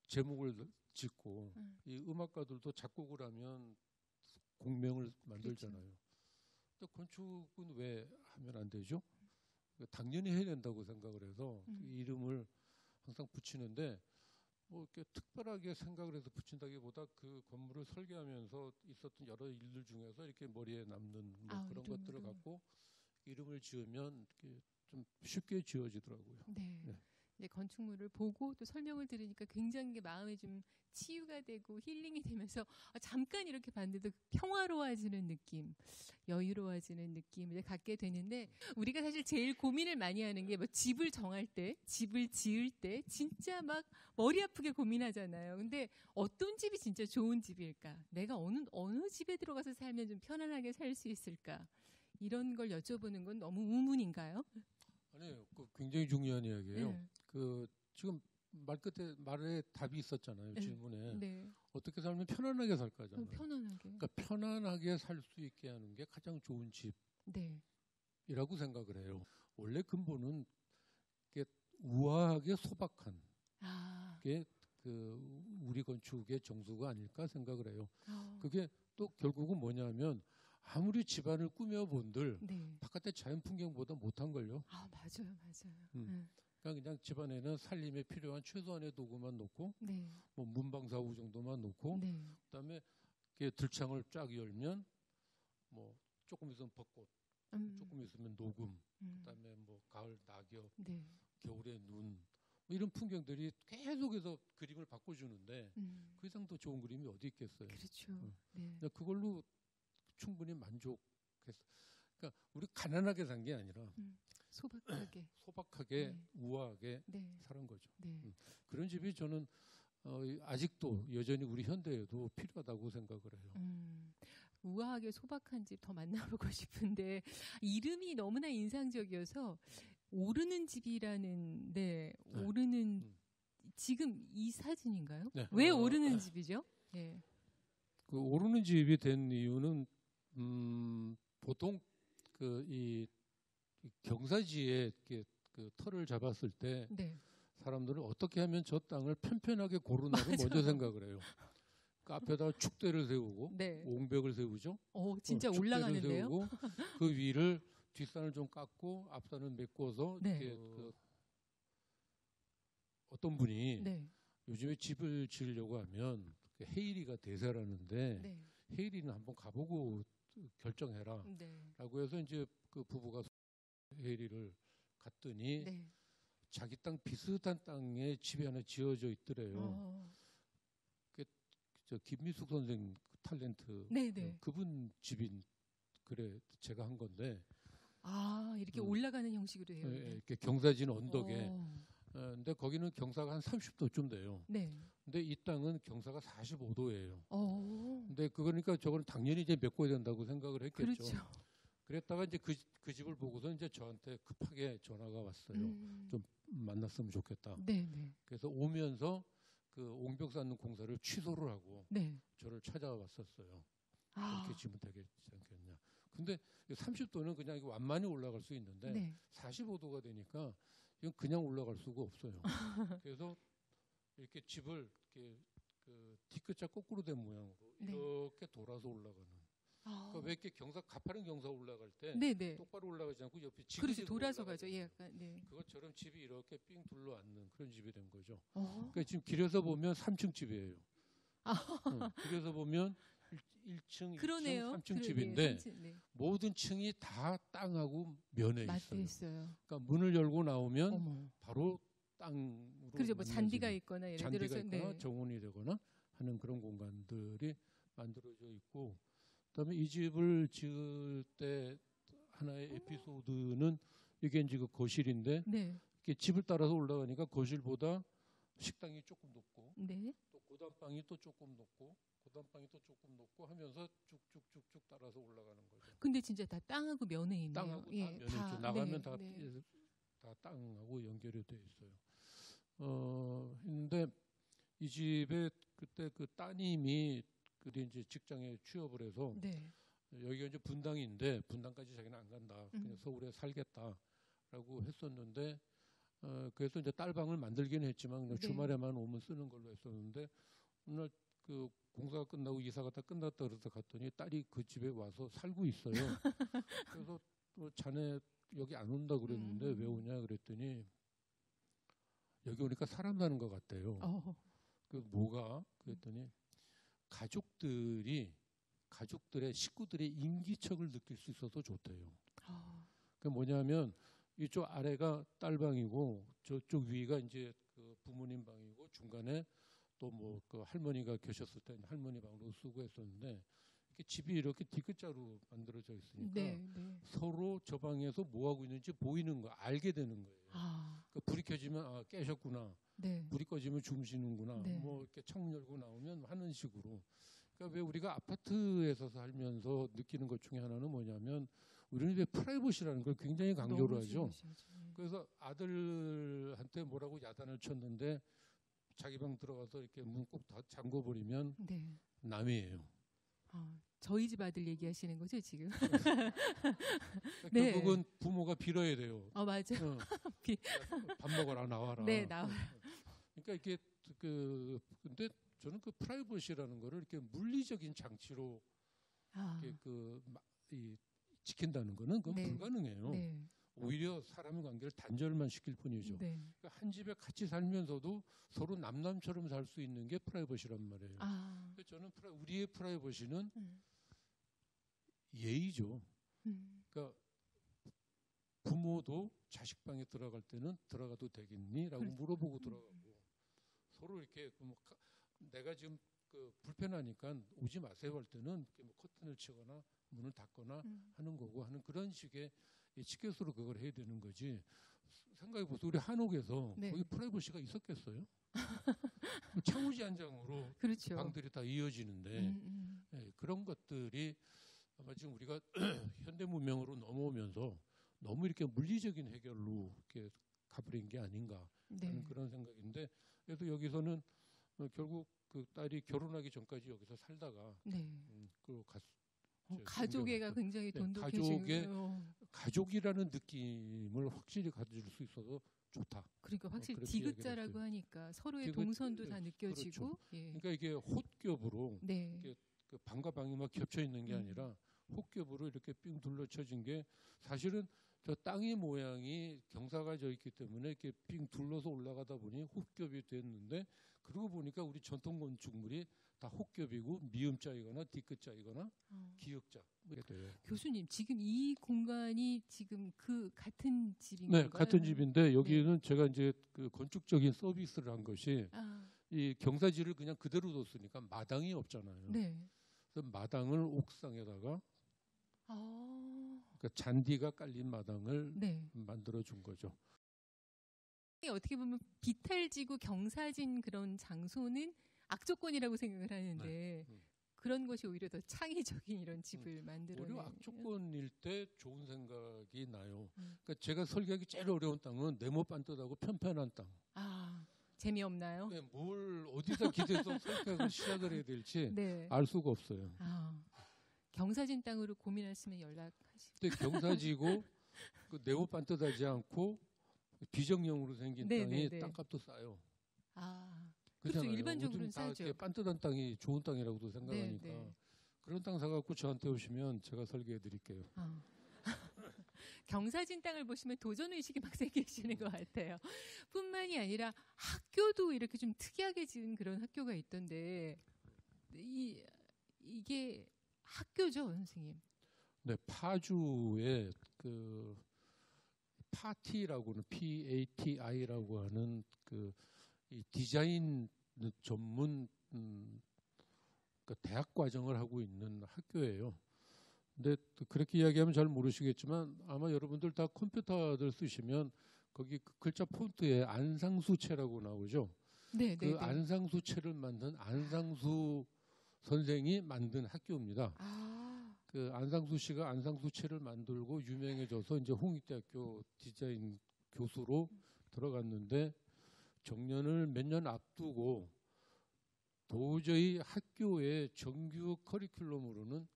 제목을 짓고 이 음악가들도 작곡을 하면 공명을 만들잖아요. 근데 건축은 왜 하면 안 되죠? 당연히 해야 된다고 생각을 해서 그 이름을 항상 붙이는데 뭐 이렇게 특별하게 생각을 해서 붙인다기보다 그 건물을 설계하면서 있었던 여러 일들 중에서 이렇게 머리에 남는 뭐 그런 것들을 갖고 이름을 지으면 이렇게 좀 쉽게 지어지더라고요. 이제 건축물을 보고 또 설명을 들으니까 굉장히 마음에 좀 치유가 되고 힐링이 되면서 잠깐 이렇게 봤는데도 평화로워지는 느낌, 여유로워지는 느낌을 갖게 되는데 우리가 사실 제일 고민을 많이 하는 게 뭐 집을 정할 때, 집을 지을 때 진짜 막 머리 아프게 고민하잖아요. 근데 어떤 집이 진짜 좋은 집일까? 내가 어느 집에 들어가서 살면 좀 편안하게 살 수 있을까? 이런 걸 여쭤보는 건 너무 우문인가요? 아니요, 굉장히 중요한 이야기예요. 네. 지금 말에 답이 있었잖아요. 네. 질문에 네. 어떻게 살면 편안하게 살까잖아요. 편안하게. 그러니까 편안하게 살 수 있게 하는 게 가장 좋은 네. 집이라고 생각을 해요. 원래 근본은 이게 우아하게 소박한 게 우리 건축의 정수가 아닐까 생각을 해요. 그게 또 결국은 뭐냐면 아무리 집안을 꾸며본들 네. 바깥의 자연 풍경보다 못한 걸요. 맞아요. 그러니까 그냥 집안에는 살림에 필요한 최소한의 도구만 놓고, 네. 뭐 문방사우 정도만 놓고, 네. 그다음에 이렇게 들창을 쫙 열면 뭐 조금 있으면 벚꽃, 조금 있으면 녹음, 그다음에 뭐 가을 낙엽, 네. 겨울의 눈, 뭐 이런 풍경들이 계속해서 그림을 바꿔주는데 그 이상 더 좋은 그림이 어디 있겠어요. 그렇죠. 네. 그걸로 충분히 만족했어. 그러니까 우리 가난하게 산 게 아니라 소박하게 네. 우아하게 네. 사는 거죠. 네. 그런 집이 저는 아직도 여전히 우리 현대에도 필요하다고 생각을 해요. 우아하게 소박한 집 더 만나보고 싶은데 이름이 너무나 인상적이어서 오르는 집이라는 오르는 지금 이 사진인가요? 네. 왜 오르는 집이죠? 네. 그 오르는 집이 된 이유는 보통 이 경사지에 이렇게 털을 잡았을 때 네. 사람들은 어떻게 하면 저 땅을 편편하게 고르나고 먼저 생각을 해요. 그 앞에다가 축대를 세우고 네. 옹벽을 세우죠. 진짜 올라가는데요. 세우고 그 위를 뒷산을 좀 깎고 앞산을 메꿔서 네. 이렇게 어떤 분이 네. 요즘에 집을 지으려고 하면 헤이리가 대세라는데 네. 헤이리는 한번 가보고 결정해라 네. 라고 해서 이제 그 부부가 헤이리를 갔더니 네. 자기 땅 비슷한 땅에 집이 하나 지어져 있더래요. 저 김미숙 선생 탤런트 네네. 그분 집인 그래 제가 한 건데 이렇게 올라가는 형식으로 해요. 네. 이렇게 경사진 언덕에 근데 거기는 경사가 한 30도쯤 돼요. 네. 근데 이 땅은 경사가 45도예요. 오. 근데 그러니까 저거는 당연히 이제 메꿔야 된다고 생각을 했겠죠. 그렇죠. 그랬다가 이제 그 집을 보고서 이제 저한테 급하게 전화가 왔어요. 좀 만났으면 좋겠다. 네네. 그래서 오면서 그 옹벽 쌓는 공사를 취소를 하고 네. 저를 찾아왔었어요. 이렇게 지면 되겠지 않겠냐. 근데 30도는 그냥 이거 완만히 올라갈 수 있는데 네. 45도가 되니까 이건 그냥 올라갈 수가 없어요. 그래서 이렇게 집을 이렇게 그 뒤끝자 거꾸로 된 모양으로 네. 이렇게 돌아서 올라가는. 그러니까 왜 이렇게 가파른 경사 올라갈 때 네네. 똑바로 올라가지 않고 옆에 그렇죠. 돌아서 가죠. 예, 약간. 네. 그것처럼 집이 이렇게 삥 둘러앉는 그런 집이 된 거죠. 어. 그러니까 지금 길에서 보면 3층 집이에요. 길에서 보면 1층, 그러네요. 2층, 3층 집인데 네. 모든 층이 다 땅하고 면에 맞대 있어요. 있어요. 그러니까 문을 열고 나오면 어머. 바로 땅으로 그렇죠. 뭐 잔디가 있거나 예를 잔디가 들어서 있거나 정원이 되거나 하는 그런 공간들이 만들어져 있고 그다음에 이 집을 지을 때 하나의 에피소드는 이게 이제 그 거실인데 네. 이렇게 집을 따라서 올라가니까 거실보다 식당이 조금 높고 네. 또 고단방이 또 조금 높고 고단방이 또 조금 높고 하면서 쭉쭉쭉쭉 따라서 올라가는 거죠. 근데 진짜 다 땅하고 면에 있네요. 땅하고 예, 다 면에 있죠. 나가면 네. 다 땅하고 연결이 돼 있어요. 근데 이 집에 그때 그 따님이 이제 직장에 취업을 해서 네. 여기가 이제 분당인데 분당까지 자기는 안 간다. 그냥 서울에 살겠다라고 했었는데 그래서 이제 딸방을 만들긴 했지만 그냥 주말에만 오면 쓰는 걸로 했었는데 오늘 그 공사가 끝나고 이사가 다 끝났다 그래서 갔더니 딸이 그 집에 와서 살고 있어요. 그래서 또 자네 여기 안 온다 그랬는데 왜 오냐 그랬더니 여기 오니까 사람 사는 것 같대요. 그 뭐가 그랬더니 가족들의 식구들의 인기척을 느낄 수 있어서 좋대요. 그 뭐냐면 이쪽 아래가 딸방이고 저쪽 위가 이제 그 부모님 방이고 중간에 또 뭐 그 할머니가 계셨을 때 할머니 방으로 쓰고 했었는데 이렇게 집이 이렇게 뒤끝자로 만들어져 있으니까 서로 저 방에서 뭐 하고 있는지 보이는 거 알게 되는 거예요. 그러니까 불이 켜지면 깨셨구나. 불이 꺼지면 주무시는구나. 뭐 이렇게 창문 열고 나오면 하는 식으로. 그러니까 왜 우리가 아파트에서 살면서 느끼는 것 중에 하나는 뭐냐면 우리는 이제 프라이버시라는 걸 굉장히 강조를 너무 하죠. 중요시하죠. 그래서 아들한테 뭐라고 야단을 쳤는데 자기 방 들어가서 이렇게 문 꼭 다 잠궈 버리면 네. 남이에요. 저희 집 아들 얘기하시는 거죠 지금? 네. 결국은 부모가 빌어야 돼요. 맞아요. 밥 먹어라 나와라. 네, 나와라. 그러니까 이게 근데 저는 그 프라이버시라는 거를 이렇게 물리적인 장치로 이렇게 지킨다는 거는 그건 네. 불가능해요. 네. 오히려 사람의 관계를 단절만 시킬 뿐이죠. 네. 그러니까 한 집에 같이 살면서도 서로 남남처럼 살 수 있는 게 프라이버시란 말이에요. 그래서 저는 우리의 프라이버시는 예의죠. 그러니까 부모도 자식 방에 들어갈 때는 들어가도 되겠니?라고 물어보고 들어가고 서로 이렇게 내가 지금 불편하니까 오지 마세요 할 때는 이렇게 뭐 커튼을 치거나 문을 닫거나 하는 거고 하는 그런 식의 에티켓으로 그걸 해야 되는 거지. 생각해 보세요. 우리 한옥에서 네. 거기 프라이버시가 있었겠어요? 창호지 한 장으로 그렇죠. 방들이 다 이어지는데 네, 그런 것들이 아마 지금 우리가 현대 문명으로 넘어오면서 너무 이렇게 물리적인 해결로 이렇게 가버린 게 아닌가 하는 그런 생각인데, 그래도 여기서는 결국 그 딸이 결혼하기 전까지 여기서 살다가 가족애가 굉장히 돈독해지고 가족이라는 느낌을 확실히 가질 수 있어서 좋다. 그러니까 확실히 디귿자라고 하니까 서로의 동선도 다 느껴지고. 그렇죠. 그러니까 이게 홑겹으로 네. 이게 그 방과 방이 막 겹쳐 있는 게 아니라 홑겹으로 이렇게 삥 둘러쳐진 게 사실은 저 땅의 모양이 경사가 져 있기 때문에 이렇게 삥 둘러서 올라가다 보니 홑겹이 됐는데, 그러고 보니까 우리 전통 건축물이 다 홑겹이고 미음자이거나 뒤끝자이거나 기역자 이렇게 돼요. 교수님, 지금 이 공간이 지금 그 같은 집인 네, 건가요? 같은 집인데 여기는 제가 이제 그 건축적인 서비스를 한 것이 이 경사지를 그냥 그대로 뒀으니까 마당이 없잖아요. 네. 그래서 마당을 옥상에다가 그러니까 잔디가 깔린 마당을 만들어 준 거죠. 어떻게 보면 비탈지고 경사진 그런 장소는 악조건이라고 생각을 하는데 그런 것이 오히려 더 창의적인 이런 집을 만들어내는. 오히려 악조건일 때 좋은 생각이 나요. 그러니까 제가 설계하기 제일 어려운 땅은 네모 반듯하고 편편한 땅. 재미없나요? 네, 뭘 어디다 기대서 설계를 시작을 해야 될지 알 수가 없어요. 경사진 땅으로 고민하시면 연락하시죠. 근데 경사지고 그 네모 반듯하지 않고 비정형으로 생긴 땅이 땅값도 싸요. 그렇죠. 일반적으로는 싸죠. 반듯한 땅이 좋은 땅이라고도 생각하니까 그런 땅 사갖고 저한테 오시면 제가 설계해 드릴게요. 경사진 땅을 보시면 도전 의식이 막 생기시는 것 같아요. 뿐만이 아니라 학교도 이렇게 좀 특이하게 지은 그런 학교가 있던데 이게 학교죠, 선생님? 네, 파주에 그 파티라고는 PATI라고 하는 그 이 디자인 전문 그 대학 과정을 하고 있는 학교예요. 근데 그렇게 이야기하면 잘 모르시겠지만 아마 여러분들 다 컴퓨터들 쓰시면 거기 그 글자 폰트에 안상수체라고 나오죠. 네, 그 안상수체를 만든 안상수 선생이 만든 학교입니다. 그 안상수 씨가 안상수체를 만들고 유명해져서 이제 홍익대학교 디자인 교수로 들어갔는데 정년을 몇 년 앞두고 도저히 학교의 정규 커리큘럼으로는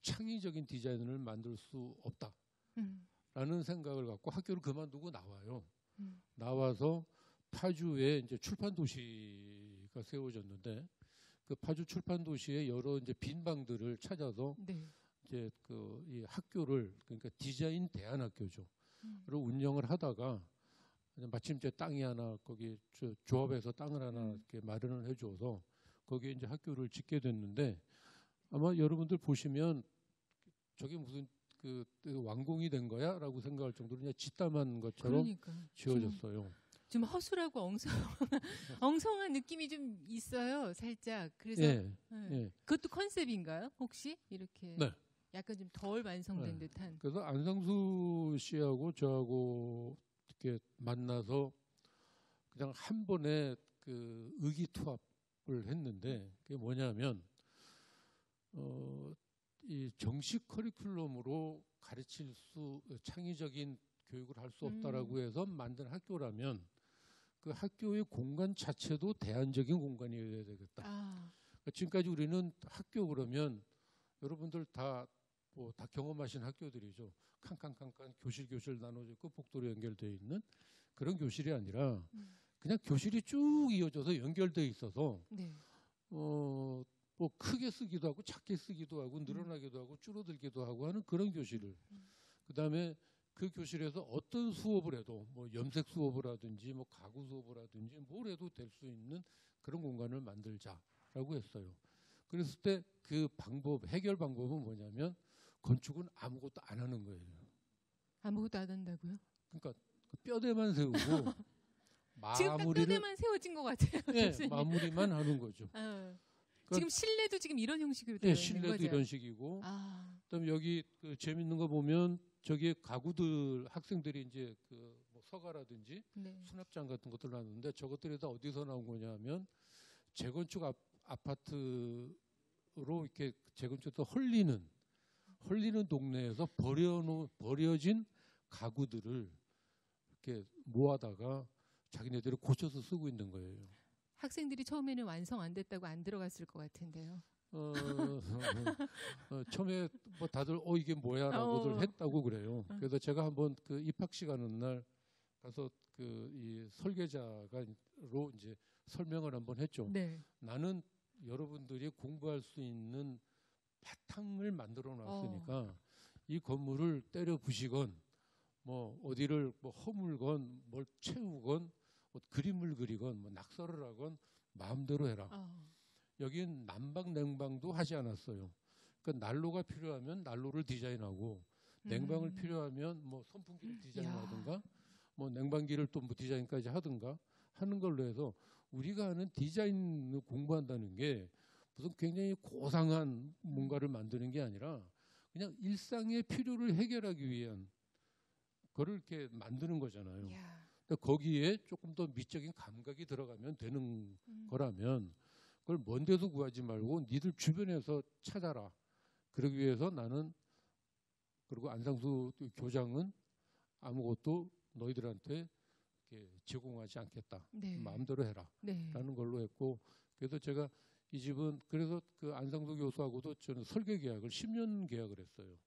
창의적인 디자인을 만들 수 없다라는 생각을 갖고 학교를 그만두고 나와요. 나와서 파주에 이제 출판 도시가 세워졌는데 그 파주 출판 도시의 여러 이제 빈 방들을 찾아서 이제 그 이 학교를 그러니까 디자인 대안학교죠. 를 운영을 하다가 마침 제 땅이 하나 거기 조합에서 땅을 하나 이렇게 마련을 해줘서 거기에 이제 학교를 짓게 됐는데 아마 여러분들 보시면 저게 무슨 그 완공이 된 거야라고 생각할 정도로 그냥 짓담한 것처럼 지어졌어요. 좀 허술하고 엉성한 느낌이 좀 있어요, 살짝. 그래서 그것도 컨셉인가요, 혹시 이렇게? 네. 약간 좀 덜 완성된 듯한. 그래서 안상수 씨하고 저하고 이렇게 만나서 그냥 한 번에 그 의기투합을 했는데 그게 뭐냐면 이 정식 커리큘럼으로 가르칠 수 창의적인 교육을 할 수 없다라고 해서 만든 학교라면 그 학교의 공간 자체도 대안적인 공간이어야 되겠다. 그러니까 지금까지 우리는 학교 그러면 여러분들 다 경험하신 학교들이죠. 칸칸칸칸 교실 나눠져 있고 복도로 연결되어 있는 그런 교실이 아니라 그냥 교실이 쭉 이어져서 연결되어 있어서 네. 뭐 크게 쓰기도 하고 작게 쓰기도 하고 늘어나기도 하고 줄어들기도 하고 하는 그런 교실을 그다음에 그 교실에서 어떤 수업을 해도 뭐 염색 수업을 하든지 뭐 가구 수업을 하든지 뭘 해도 될 수 있는 그런 공간을 만들자라고 했어요. 그랬을 때 그 해결 방법은 뭐냐면 건축은 아무것도 안 하는 거예요. 아무것도 안 한다고요? 그러니까 뼈대만 세우고 지금 딱 뼈대만 세워진 것 같아요. 네, 마무리만 하는 거죠. 그러니까 지금 실내도 지금 이런 형식으로 되어 있는 실내도 거죠? 이런 식이고 그다음에 여기 그 재밌는 거 보면 저기에 가구들 학생들이 이제 뭐 서가라든지 네. 수납장 같은 것들 놨는데 저것들이 다 어디서 나온 거냐면 재건축 아파트로 이렇게 재건축도 헐리는 동네에서 버려진 가구들을 이렇게 모아다가 자기네들이 고쳐서 쓰고 있는 거예요. 학생들이 처음에는 완성 안 됐다고 안 들어갔을 것 같은데요. 처음에 뭐 다들 이게 뭐야라고들 했다고 그래요. 그래서 제가 한번 그 입학식 하는 날 가서 이 설계자가로 이제 설명을 한번 했죠. 네. 나는 여러분들이 공부할 수 있는 바탕을 만들어 놨으니까 이 건물을 때려 부시건 뭐 어디를 뭐 허물건 뭘 채우건 뭐 그림을 그리건 뭐 낙서를 하건 마음대로 해라. 여긴 난방 냉방도 하지 않았어요. 그러니까 난로가 필요하면 난로를 디자인하고 냉방을 필요하면 뭐 선풍기를 디자인하든가 뭐 냉방기를 또 뭐 디자인까지 하든가 하는 걸로 해서 우리가 하는 디자인을 공부한다는 게 무슨 굉장히 고상한 뭔가를 만드는 게 아니라 그냥 일상의 필요를 해결하기 위한 거를 이렇게 만드는 거잖아요. 그러니까 거기에 조금 더 미적인 감각이 들어가면 되는 거라면 그걸 먼 데서 구하지 말고 니들 주변에서 찾아라. 그러기 위해서 나는 그리고 안상수 교장은 아무것도 너희들한테 이렇게 제공하지 않겠다. 네. 마음대로 해라. 네. 라는 걸로 했고 그래서 제가 이 집은 그래서 그 안상수 교수하고도 저는 설계 계약을 10년 계약을 했어요.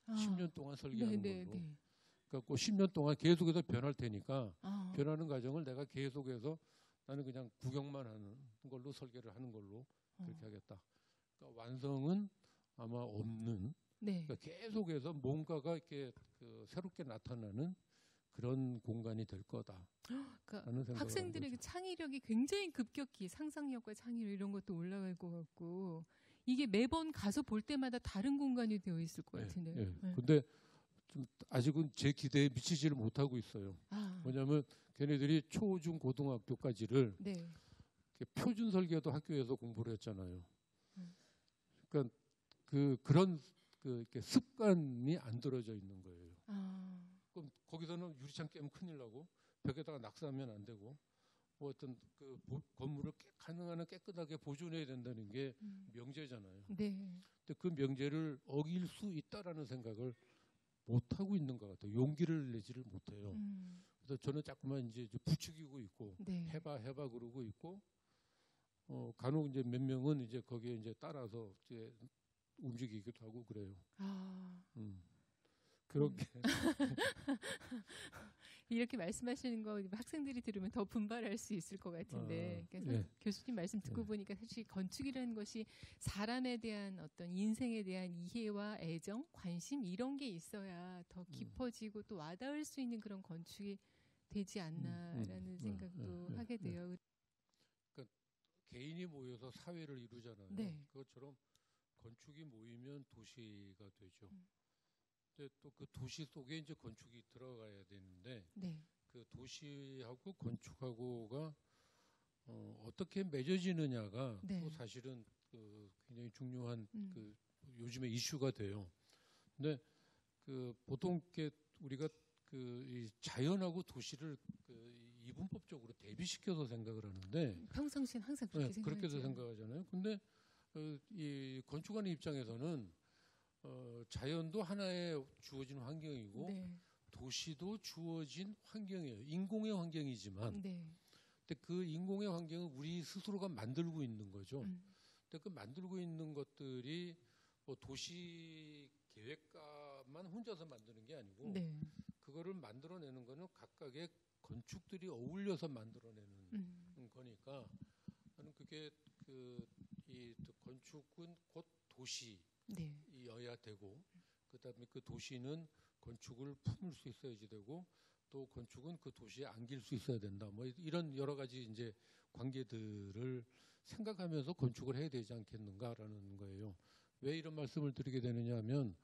10년 동안 설계하는 걸로. 그러니까 10년 동안 계속해서 변할 테니까 변하는 과정을 내가 계속해서 나는 그냥 구경만 하는 걸로 설계를 하는 걸로 그렇게 하겠다. 그러니까 완성은 아마 없는 그러니까 계속해서 뭔가가 이렇게 새롭게 나타나는 그런 공간이 될 거다. 그러니까 학생들의 창의력이 굉장히 급격히 상상력과 창의력 이런 것도 올라갈 것 같고 이게 매번 가서 볼 때마다 다른 공간이 되어 있을 것 같은데요. 근데 좀 아직은 제 기대에 미치지를 못하고 있어요. 뭐냐면 걔네들이 초, 중, 고등학교까지를 표준 설계도 학교에서 공부를 했잖아요. 그러니까 그런 이렇게 습관이 안 들어져 있는 거예요. 그럼 거기서는 유리창 깨면 큰일 나고 벽에다가 낙서하면 안 되고 뭐 어떤 그 건물을 가능한 한 깨끗하게 보존해야 된다는 게 명제잖아요. 근데 그 명제를 어길 수 있다라는 생각을 못 하고 있는 것 같아요. 용기를 내지를 못해요. 그래서 저는 자꾸만 이제 부추기고 있고 해봐 그러고 있고 간혹 이제 몇 명은 이제 거기에 이제 따라서 이제 움직이기도 하고 그래요. 그렇게 이렇게 말씀하시는 거 학생들이 들으면 더 분발할 수 있을 것 같은데 그래서 교수님 말씀 듣고 보니까 사실 건축이라는 것이 사람에 대한 어떤 인생에 대한 이해와 애정, 관심 이런 게 있어야 더 깊어지고 또 와닿을 수 있는 그런 건축이 되지 않나라는 생각도 하게 돼요. 그러니까 개인이 모여서 사회를 이루잖아요. 그것처럼 건축이 모이면 도시가 되죠. 근데 또 그 도시 속에 이제 건축이 들어가야 되는데 그 도시하고 건축하고가 어떻게 맺어지느냐가 또 사실은 굉장히 중요한 요즘에 이슈가 돼요. 근데 보통 우리가 이 자연하고 도시를 이분법적으로 대비시켜서 생각을 하는데 평상시엔 항상 그렇게 그렇게도 생각하잖아요. 근데 이 건축하는 입장에서는 자연도 하나의 주어진 환경이고 네. 도시도 주어진 환경이에요. 인공의 환경이지만 네. 근데 그 인공의 환경은 우리 스스로가 만들고 있는 거죠. 근데 그 만들고 있는 것들이 뭐 도시 계획가만 혼자서 만드는 게 아니고 네. 그거를 만들어내는 거는 각각의 건축들이 어울려서 만들어내는 거니까 저는 그게 이 건축은 곧 도시여야 되고 그다음에 그 도시는 건축을 품을 수 있어야지 되고 또 건축은 그 도시에 안길 수 있어야 된다. 뭐 이런 여러 가지 이제 관계들을 생각하면서 건축을 해야 되지 않겠는가라는 거예요. 왜 이런 말씀을 드리게 되느냐 하면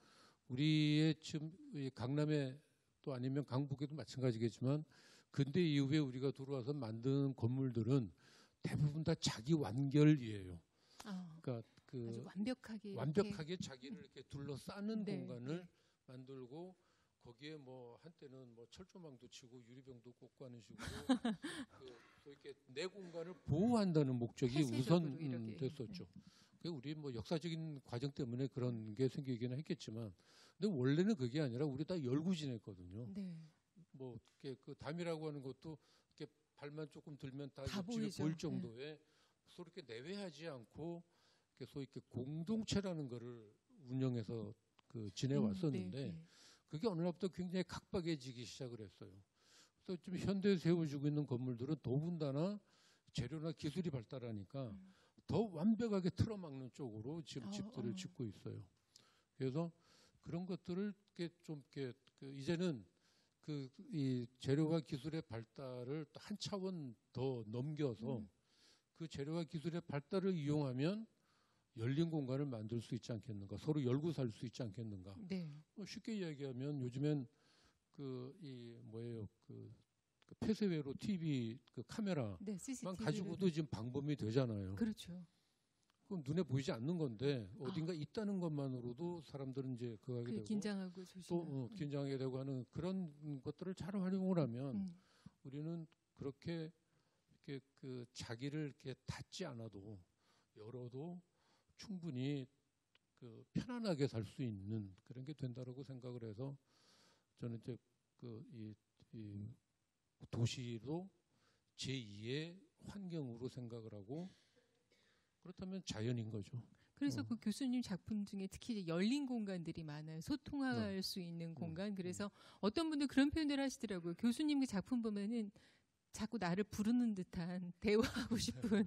우리의 지금 강남에 또 아니면 강북에도 마찬가지겠지만 근대 이후에 우리가 들어와서 만든 건물들은 대부분 다 자기 완결이에요. 그러니까 아주 완벽하게 완벽하게 자기를 이렇게 둘러싸는 네, 공간을 네. 만들고 거기에 뭐 한때는 뭐 철조망도 치고 유리병도 꽂고 하는 식으로 또 이렇게 내 공간을 보호한다는 목적이 우선 됐었죠. 우리 뭐 역사적인 과정 때문에 그런 게 생기기는 했겠지만, 근데 원래는 그게 아니라 우리 다 열고 지냈거든요. 네. 뭐 이렇게 그 담이라고 하는 것도 이렇게 발만 조금 들면 다 옆집에 보이죠. 보일 정도의 서로 이렇게 내외하지 않고 이렇게 소위 이렇게 공동체라는 거를 운영해서 지내왔었는데. 네. 그게 어느 날부터 굉장히 각박해지기 시작을 했어요. 그래서 좀 현대에 세워지고 있는 건물들은 더군다나 재료나 기술이 발달하니까 더 완벽하게 틀어막는 쪽으로 지금 집들을 짓고 있어요. 그래서 그런 것들을 좀 이제는 이 재료와 기술의 발달을 또 한 차원 더 넘겨서 그 재료와 기술의 발달을 이용하면 열린 공간을 만들 수 있지 않겠는가? 서로 열고 살 수 있지 않겠는가? 네. 쉽게 이야기하면 요즘엔 폐쇄회로 TV 카메라만 네, 가지고도 지금 방범이 되잖아요. 그렇죠. 그럼 눈에 보이지 않는 건데 어딘가 있다는 것만으로도 사람들은 이제 그거 하게 되고 긴장하고 또 긴장하게 되고 하는 그런 것들을 잘 활용을 하면 우리는 그렇게 이렇게 자기를 이렇게 닫지 않아도 열어도 충분히 편안하게 살 수 있는 그런 게 된다라고 생각을 해서 저는 이제 이 도시도 제2의 환경으로 생각을 하고 그렇다면 자연인 거죠. 그래서 그 교수님 작품 중에 특히 이제 열린 공간들이 많아요. 소통할 수 있는 공간. 그래서 어떤 분들 그런 표현을 하시더라고요. 교수님 그 작품 보면은 자꾸 나를 부르는 듯한 대화하고 싶은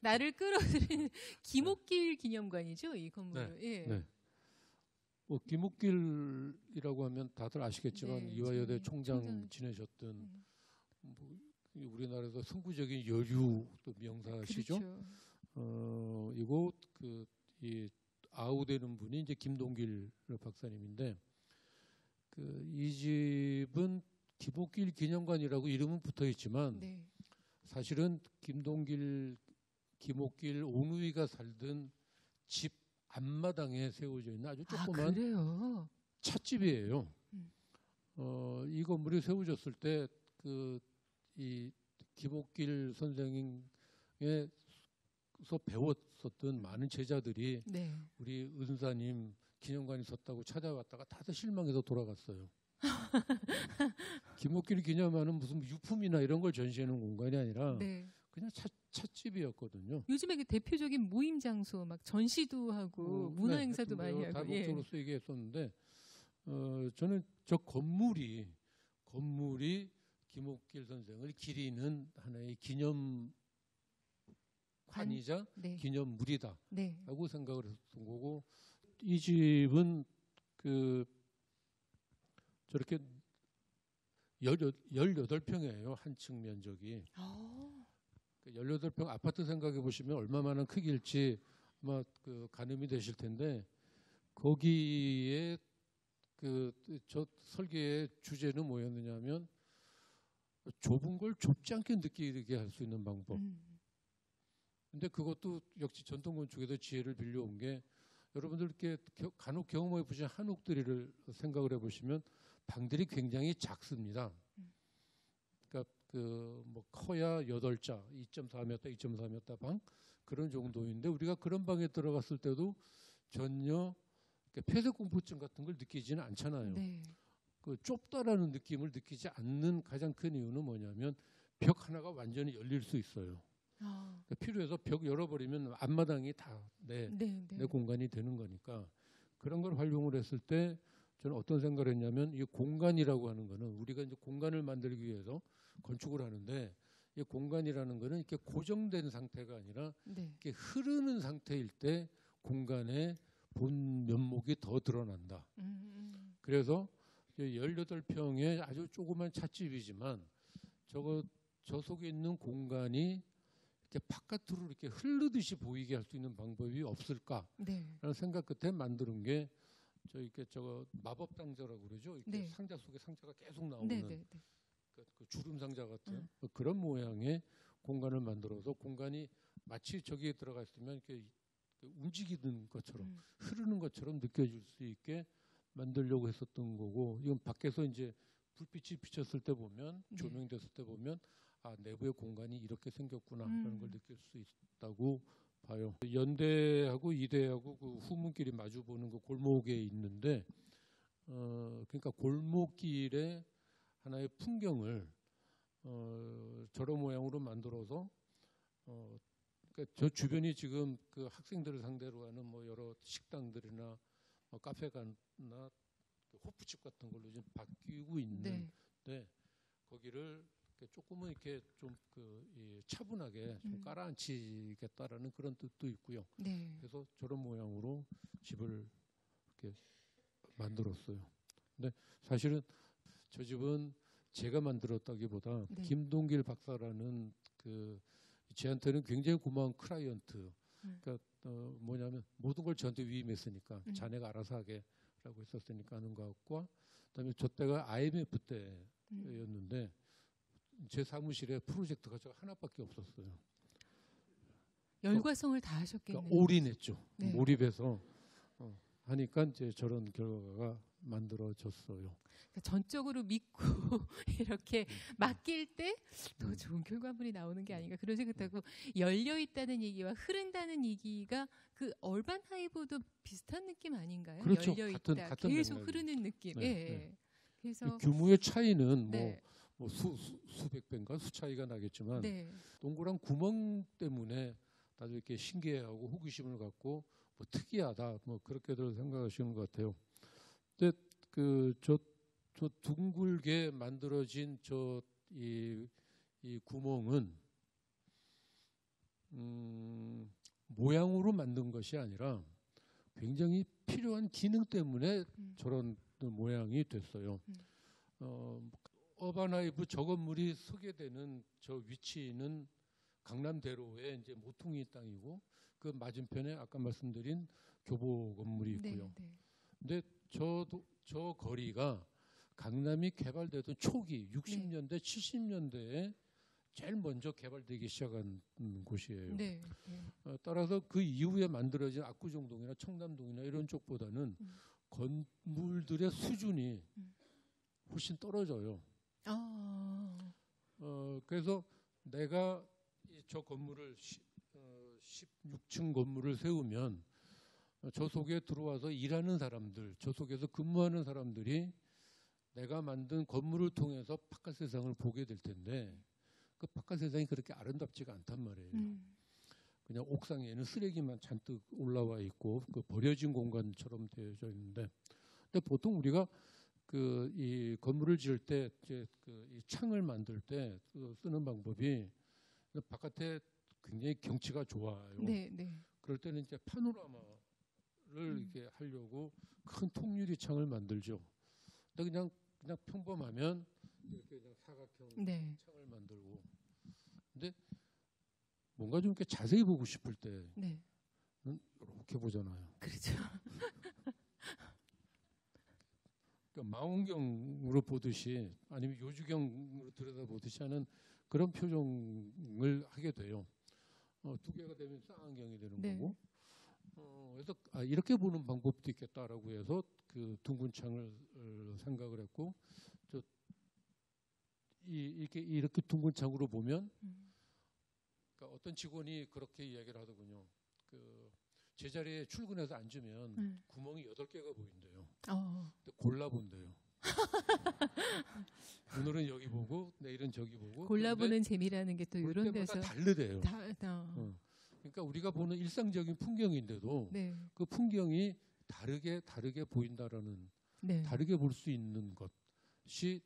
나를 끌어들이는 김옥길 기념관이죠, 이 건물은. 네. 예. 네. 뭐 김옥길이라고 하면 다들 아시겠지만 네, 이화여대 총장 지내셨던 뭐 우리나라에서 선구적인 여류 또 명사시죠. 그렇죠. 이곳 이 아우되는 분이 이제 김동길 박사님인데 이 집은 김옥길 기념관이라고 이름은 붙어 있지만 네. 사실은 김옥길 오누이가 살던 집 앞마당에 세워져 있는 아주 조그만 찻집이에요. 이 건물이 세워졌을 때 이 김옥길 선생님에서 배웠었던 많은 제자들이 우리 은사님 기념관이 있었다고 찾아왔다가 다들 실망해서 돌아갔어요. 김옥길 기념관은 무슨 유품이나 이런 걸 전시하는 공간이 아니라 그냥 찻집이었거든요. 요즘에 그 대표적인 모임 장소 막 전시도 하고 문화 행사도 많이 하고 다목적으로 쓰이게 했었는데 저는 저 건물이 김옥길 선생을 기리는 하나의 기념관이자 기념물이다라고 생각을 했던 거고 이 집은 저렇게 18평이에요. 한 층 면적이. 18평 아파트 생각해 보시면 얼마만한 크기일지 아마 가늠이 되실 텐데 거기에 저 설계의 주제는 뭐였느냐면 좁은 걸 좁지 않게 느끼게 할 수 있는 방법. 근데 그것도 역시 전통 건축에서 지혜를 빌려온 게 여러분들 이렇게 간혹 경험해 보신 한옥들을 생각을 해보시면 방들이 굉장히 작습니다. 그러니까 뭐 커야 8자, 2.4m, 2.4m 방 그런 정도인데 우리가 그런 방에 들어갔을 때도 전혀 그러니까 폐쇄 공포증 같은 걸 느끼지는 않잖아요. 네. 그 좁다라는 느낌을 느끼지 않는 가장 큰 이유는 뭐냐면 벽 하나가 완전히 열릴 수 있어요. 그러니까 필요해서 벽 열어버리면 앞마당이 다 내 공간이 되는 거니까 그런 걸 활용을 했을 때 저는 어떤 생각을 했냐면 이 공간이라고 하는 거는 우리가 이제 공간을 만들기 위해서 건축을 하는데 이 공간이라는 거는 이렇게 고정된 상태가 아니라 이렇게 흐르는 상태일 때 공간의 본 면목이 더 드러난다. 그래서 18평의 아주 조그만 찻집이지만 저 속에 있는 공간이 이렇게 바깥으로 이렇게 흐르듯이 보이게 할 수 있는 방법이 없을까라는 생각 끝에 만드는 게 저거 마법 상자라고 그러죠. 이렇게 상자 속에 상자가 계속 나오는 그 주름 상자 같은 그런 모양의 공간을 만들어서 공간이 마치 저기에 들어가 있으면 이렇게 움직이는 것처럼 흐르는 것처럼 느껴질 수 있게 만들려고 했었던 거고 이건 밖에서 이제 불빛이 비쳤을 때 보면 조명됐을 때 보면 아 내부의 공간이 이렇게 생겼구나라는 걸 느낄 수 있다고 봐요. 연대하고 이대하고 그 후문길이 마주 보는 그 골목에 있는데 그러니까 골목길에 하나의 풍경을 저런 모양으로 만들어서 그러니까 저 주변이 지금 그 학생들을 상대로 하는 뭐 여러 식당들이나 카페가나 호프집 같은 걸로 지금 바뀌고 있는데 거기를 조금은 이렇게 좀 차분하게 좀 깔아앉히겠다라는 그런 뜻도 있고요. 그래서 저런 모양으로 집을 이렇게 만들었어요. 근데 사실은 저 집은 제가 만들었다기보다 김동길 박사라는 저한테는 굉장히 고마운 클라이언트. 그러니까 뭐냐면 모든 걸 저한테 위임했으니까 자네가 알아서 하게라고 했었으니까 하는 것과 그다음에 저 때가 IMF 때였는데 제 사무실에 프로젝트가 저 하나밖에 없었어요. 열과성을 다 하셨겠네요. 그러니까 올인했죠. 몰입해서 하니까 이제 저런 결과가 만들어졌어요. 그러니까 전적으로 믿고 이렇게 맡길 때 더 좋은 결과물이 나오는 게 아닌가 그런 생각하고 열려 있다는 얘기와 흐른다는 얘기가 그 얼반 하이브도 비슷한 느낌 아닌가요? 그렇죠. 열려 있다, 같은 계속 맥락이죠. 흐르는 느낌. 그래서 규모의 차이는 뭐 수백 배인가 수 차이가 나겠지만 동그란 구멍 때문에 다들 이렇게 신기해하고 호기심을 갖고 뭐 특이하다 뭐 그렇게들 생각하시는 것 같아요. 근데 저 둥글게 만들어진 이 구멍은 모양으로 만든 것이 아니라 굉장히 필요한 기능 때문에 저런 모양이 됐어요. 어반하이브 저 건물이 서게 되는 저 위치는 강남대로에 이제 모퉁이 땅이고 그 맞은편에 아까 말씀드린 교보 건물이 있고요. 근데 저 거리가 강남이 개발되던 초기 60년대, 70년대에 제일 먼저 개발되기 시작한 곳이에요. 따라서 그 이후에 만들어진 압구정동이나 청담동이나 이런 쪽보다는 건물들의 수준이 훨씬 떨어져요. 그래서 내가 저 건물을 16층 건물을 세우면 저 속에 들어와서 일하는 사람들, 저 속에서 근무하는 사람들이 내가 만든 건물을 통해서 바깥 세상을 보게 될 텐데 그 바깥 세상이 그렇게 아름답지가 않단 말이에요. 그냥 옥상에는 쓰레기만 잔뜩 올라와 있고 그 버려진 공간처럼 되어져 있는데 근데 보통 우리가 이 건물을 지을 때 이제 이 창을 만들 때 쓰는 방법이 바깥에 굉장히 경치가 좋아요. 그럴 때는 이제 파노라마를 이렇게 하려고 큰 통유리 창을 만들죠. 근데 그냥 평범하면 이렇게 그냥 사각형 창을 만들고. 근데 뭔가 좀 이렇게 자세히 보고 싶을 때는 이렇게 보잖아요. 그렇죠. 그러니까 망원경으로 보듯이 아니면 요주경으로 들여다보듯이 하는 그런 표정을 하게 돼요. 두 개가 되면 쌍안경이 되는 거고. 그래서 이렇게 보는 방법도 있겠다라고 해서 그 둥근 창을 생각을 했고, 이렇게 둥근 창으로 보면, 그러니까 어떤 직원이 그렇게 이야기를 하더군요. 제자리에 출근해서 앉으면 구멍이 8개가 보인대요. 근데 골라본대요. 오늘은 여기 보고 내일은 저기 보고. 골라보는 재미라는 게 또 이런 데서 다르대요. 그러니까 우리가 보는 일상적인 풍경인데도 네. 그 풍경이 다르게 보인다라는 네. 다르게 볼 수 있는 것이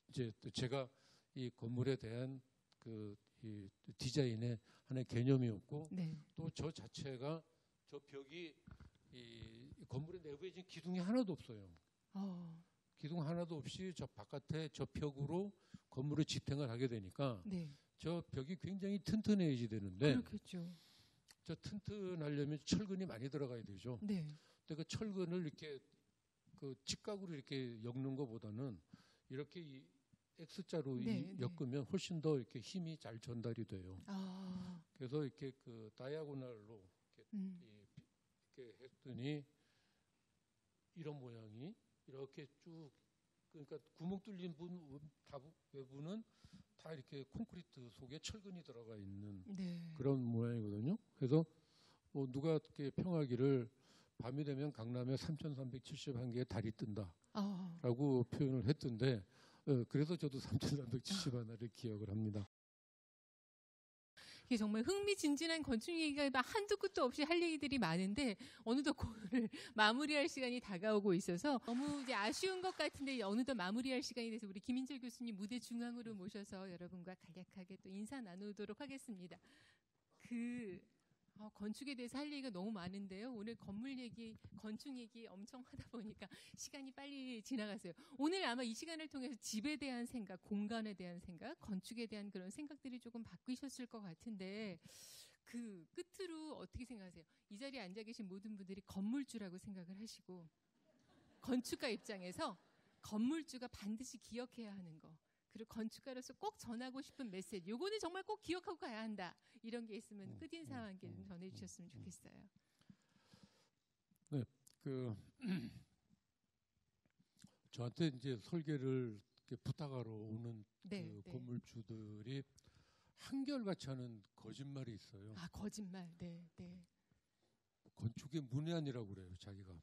이제 제가 이 건물에 대한 이 디자인의 하나의 개념이었고 네. 또 저 자체가 저 벽이 이 건물의 내부에 지금 기둥이 하나도 없어요. 기둥 하나도 없이 저 바깥에 저 벽으로 건물을 지탱을 하게 되니까 네. 저 벽이 굉장히 튼튼해야지 되는데 그렇겠죠. 저 튼튼하려면 철근이 많이 들어가야 되죠. 네. 근데 그 철근을 이렇게 그 직각으로 이렇게 엮는 것보다는 이렇게 이 X자로 엮으면 훨씬 더 이렇게 힘이 잘 전달이 돼요. 그래서 이렇게 그 다이아고널로 이렇게 했더니 이런 모양이 이렇게 쭉 그러니까 구멍 뚫린 외부는 다 이렇게 콘크리트 속에 철근이 들어가 있는 그런 모양이거든요. 그래서 뭐 누가 이렇게 평하기를 밤이 되면 강남에 3,371개의 달이 뜬다라고 표현을 했던데 그래서 저도 3,371을 기억을 합니다. 이게 정말 흥미진진한 건축 얘기가 한두 끝도 없이 할 얘기들이 많은데 어느덧 오늘 마무리할 시간이 다가오고 있어서 너무 이제 아쉬운 것 같은데 어느덧 마무리할 시간이 돼서 우리 김인철 교수님 무대 중앙으로 모셔서 여러분과 간략하게 또 인사 나누도록 하겠습니다. 건축에 대해서 할 얘기가 너무 많은데요. 오늘 건물 얘기, 건축 얘기 엄청 하다 보니까 시간이 빨리 지나갔어요. 오늘 아마 이 시간을 통해서 집에 대한 생각, 공간에 대한 생각, 건축에 대한 그런 생각들이 조금 바뀌셨을 것 같은데 그 끝으로 어떻게 생각하세요? 이 자리에 앉아 계신 모든 분들이 건물주라고 생각을 하시고 건축가 입장에서 건물주가 반드시 기억해야 하는 거 그리고 건축가로서 꼭 전하고 싶은 메시지 요거는 정말 꼭 기억하고 가야 한다. 이런 게 있으면 끝인사와 함께 좀 전해주셨으면 좋겠어요. 네, 저한테 이제 설계를 이렇게 부탁하러 오는 건물주들이 한결같이 하는 거짓말이 있어요. 거짓말. 네. 건축의 문외한이라고 그래요, 자기가.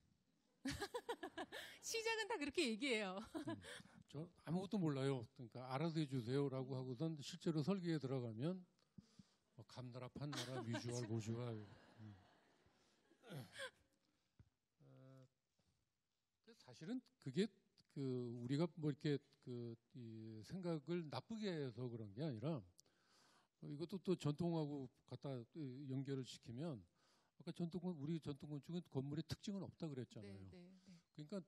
시작은 다 그렇게 얘기해요. 저 아무것도 몰라요. 그러니까 알아서 해주세요라고 하고선 실제로 설계에 들어가면 감나라, 판나라, 미주알, 고주알. 사실은 그게 우리가 뭐 이렇게 이 생각을 나쁘게 해서 그런 게 아니라 이것도 또 전통하고 갖다 연결을 시키면 아까 우리 전통 건축은 건물의 특징은 없다 그랬잖아요. 그러니까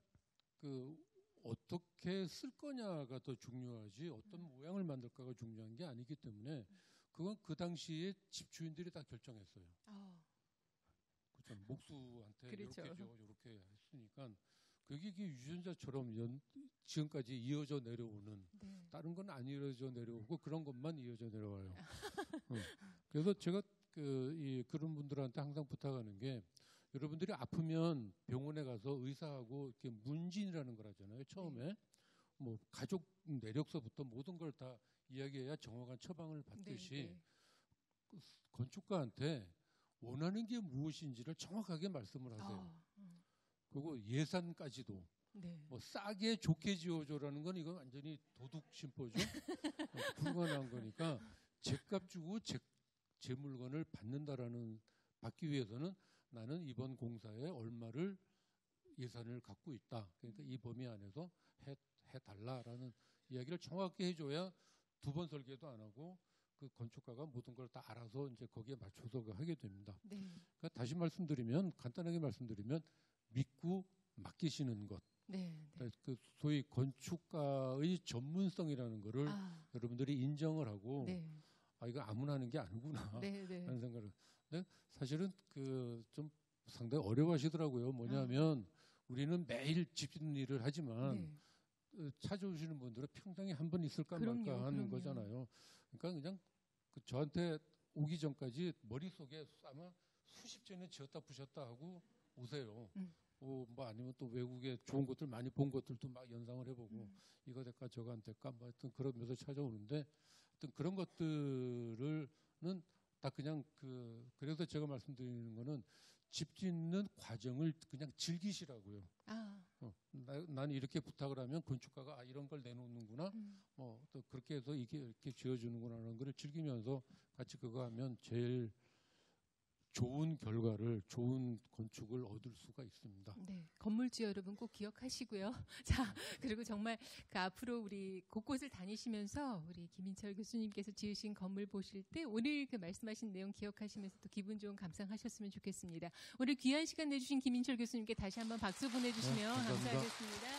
어떻게 쓸 거냐가 더 중요하지 어떤 모양을 만들까가 중요한 게 아니기 때문에 그건 그 당시에 집주인들이 다 결정했어요. 그렇죠. 목수한테 그렇죠. 이렇게 했으니까 그게 유전자처럼 지금까지 이어져 내려오는 다른 건 안 이어져 내려오고 그런 것만 이어져 내려와요. 그래서 제가 그런 분들한테 항상 부탁하는 게 여러분들이 아프면 병원에 가서 의사하고 이렇게 문진이라는 걸 하잖아요. 처음에 뭐 가족 내력서부터 모든 걸 다 이야기해야 정확한 처방을 받듯이 건축가한테 원하는 게 무엇인지를 정확하게 말씀을 하세요. 그리고 예산까지도 뭐 싸게 좋게 지어줘라는 건 이건 완전히 도둑 심보죠. 불가능한 거니까 제값 주고 제 물건을 받기 위해서는 나는 이번 공사에 얼마를 예산을 갖고 있다. 그러니까 이 범위 안에서 해달라라는 이야기를 정확히 해줘야 두 번 설계도 안 하고 그 건축가가 모든 걸 다 알아서 이제 거기에 맞춰서 하게 됩니다. 그러니까 다시 간단하게 말씀드리면 믿고 맡기시는 것. 그 소위 건축가의 전문성이라는 거를 여러분들이 인정을 하고 이거 아무나 하는 게 아니구나 하는 생각을. 근데 사실은 좀 상당히 어려워하시더라고요. 뭐냐면 우리는 매일 집일을 하지만 찾아오시는 분들은 평생에 한 번 있을까 말까 하는 거잖아요. 그러니까 그냥 저한테 오기 전까지 머릿속에 아마 수십 전에 지었다 부셨다 하고 오세요. 뭐 아니면 또 외국에 좋은 것들 많이 본 것들도 막 연상을 해보고 이거 될까 저거 안 될까 뭐 하여튼 그러면서 찾아오는데 하여튼 그런 것들은 다 그냥 그래서 제가 말씀드리는 거는 집 짓는 과정을 그냥 즐기시라고요. 난 이렇게 부탁을 하면 건축가가 이런 걸 내놓는구나. 또 그렇게 해서 이렇게 지어주는구나 하는 걸 즐기면서 같이 그거 하면 제일 좋은 결과를, 좋은 건축을 얻을 수가 있습니다. 네, 건물주 여러분 꼭 기억하시고요. 자, 그리고 정말 앞으로 우리 곳곳을 다니시면서 우리 김인철 교수님께서 지으신 건물 보실 때 오늘 그 말씀하신 내용 기억하시면서 또 기분 좋은 감상하셨으면 좋겠습니다. 오늘 귀한 시간 내주신 김인철 교수님께 다시 한번 박수 보내주시면 네, 감사합니다. 감사하겠습니다.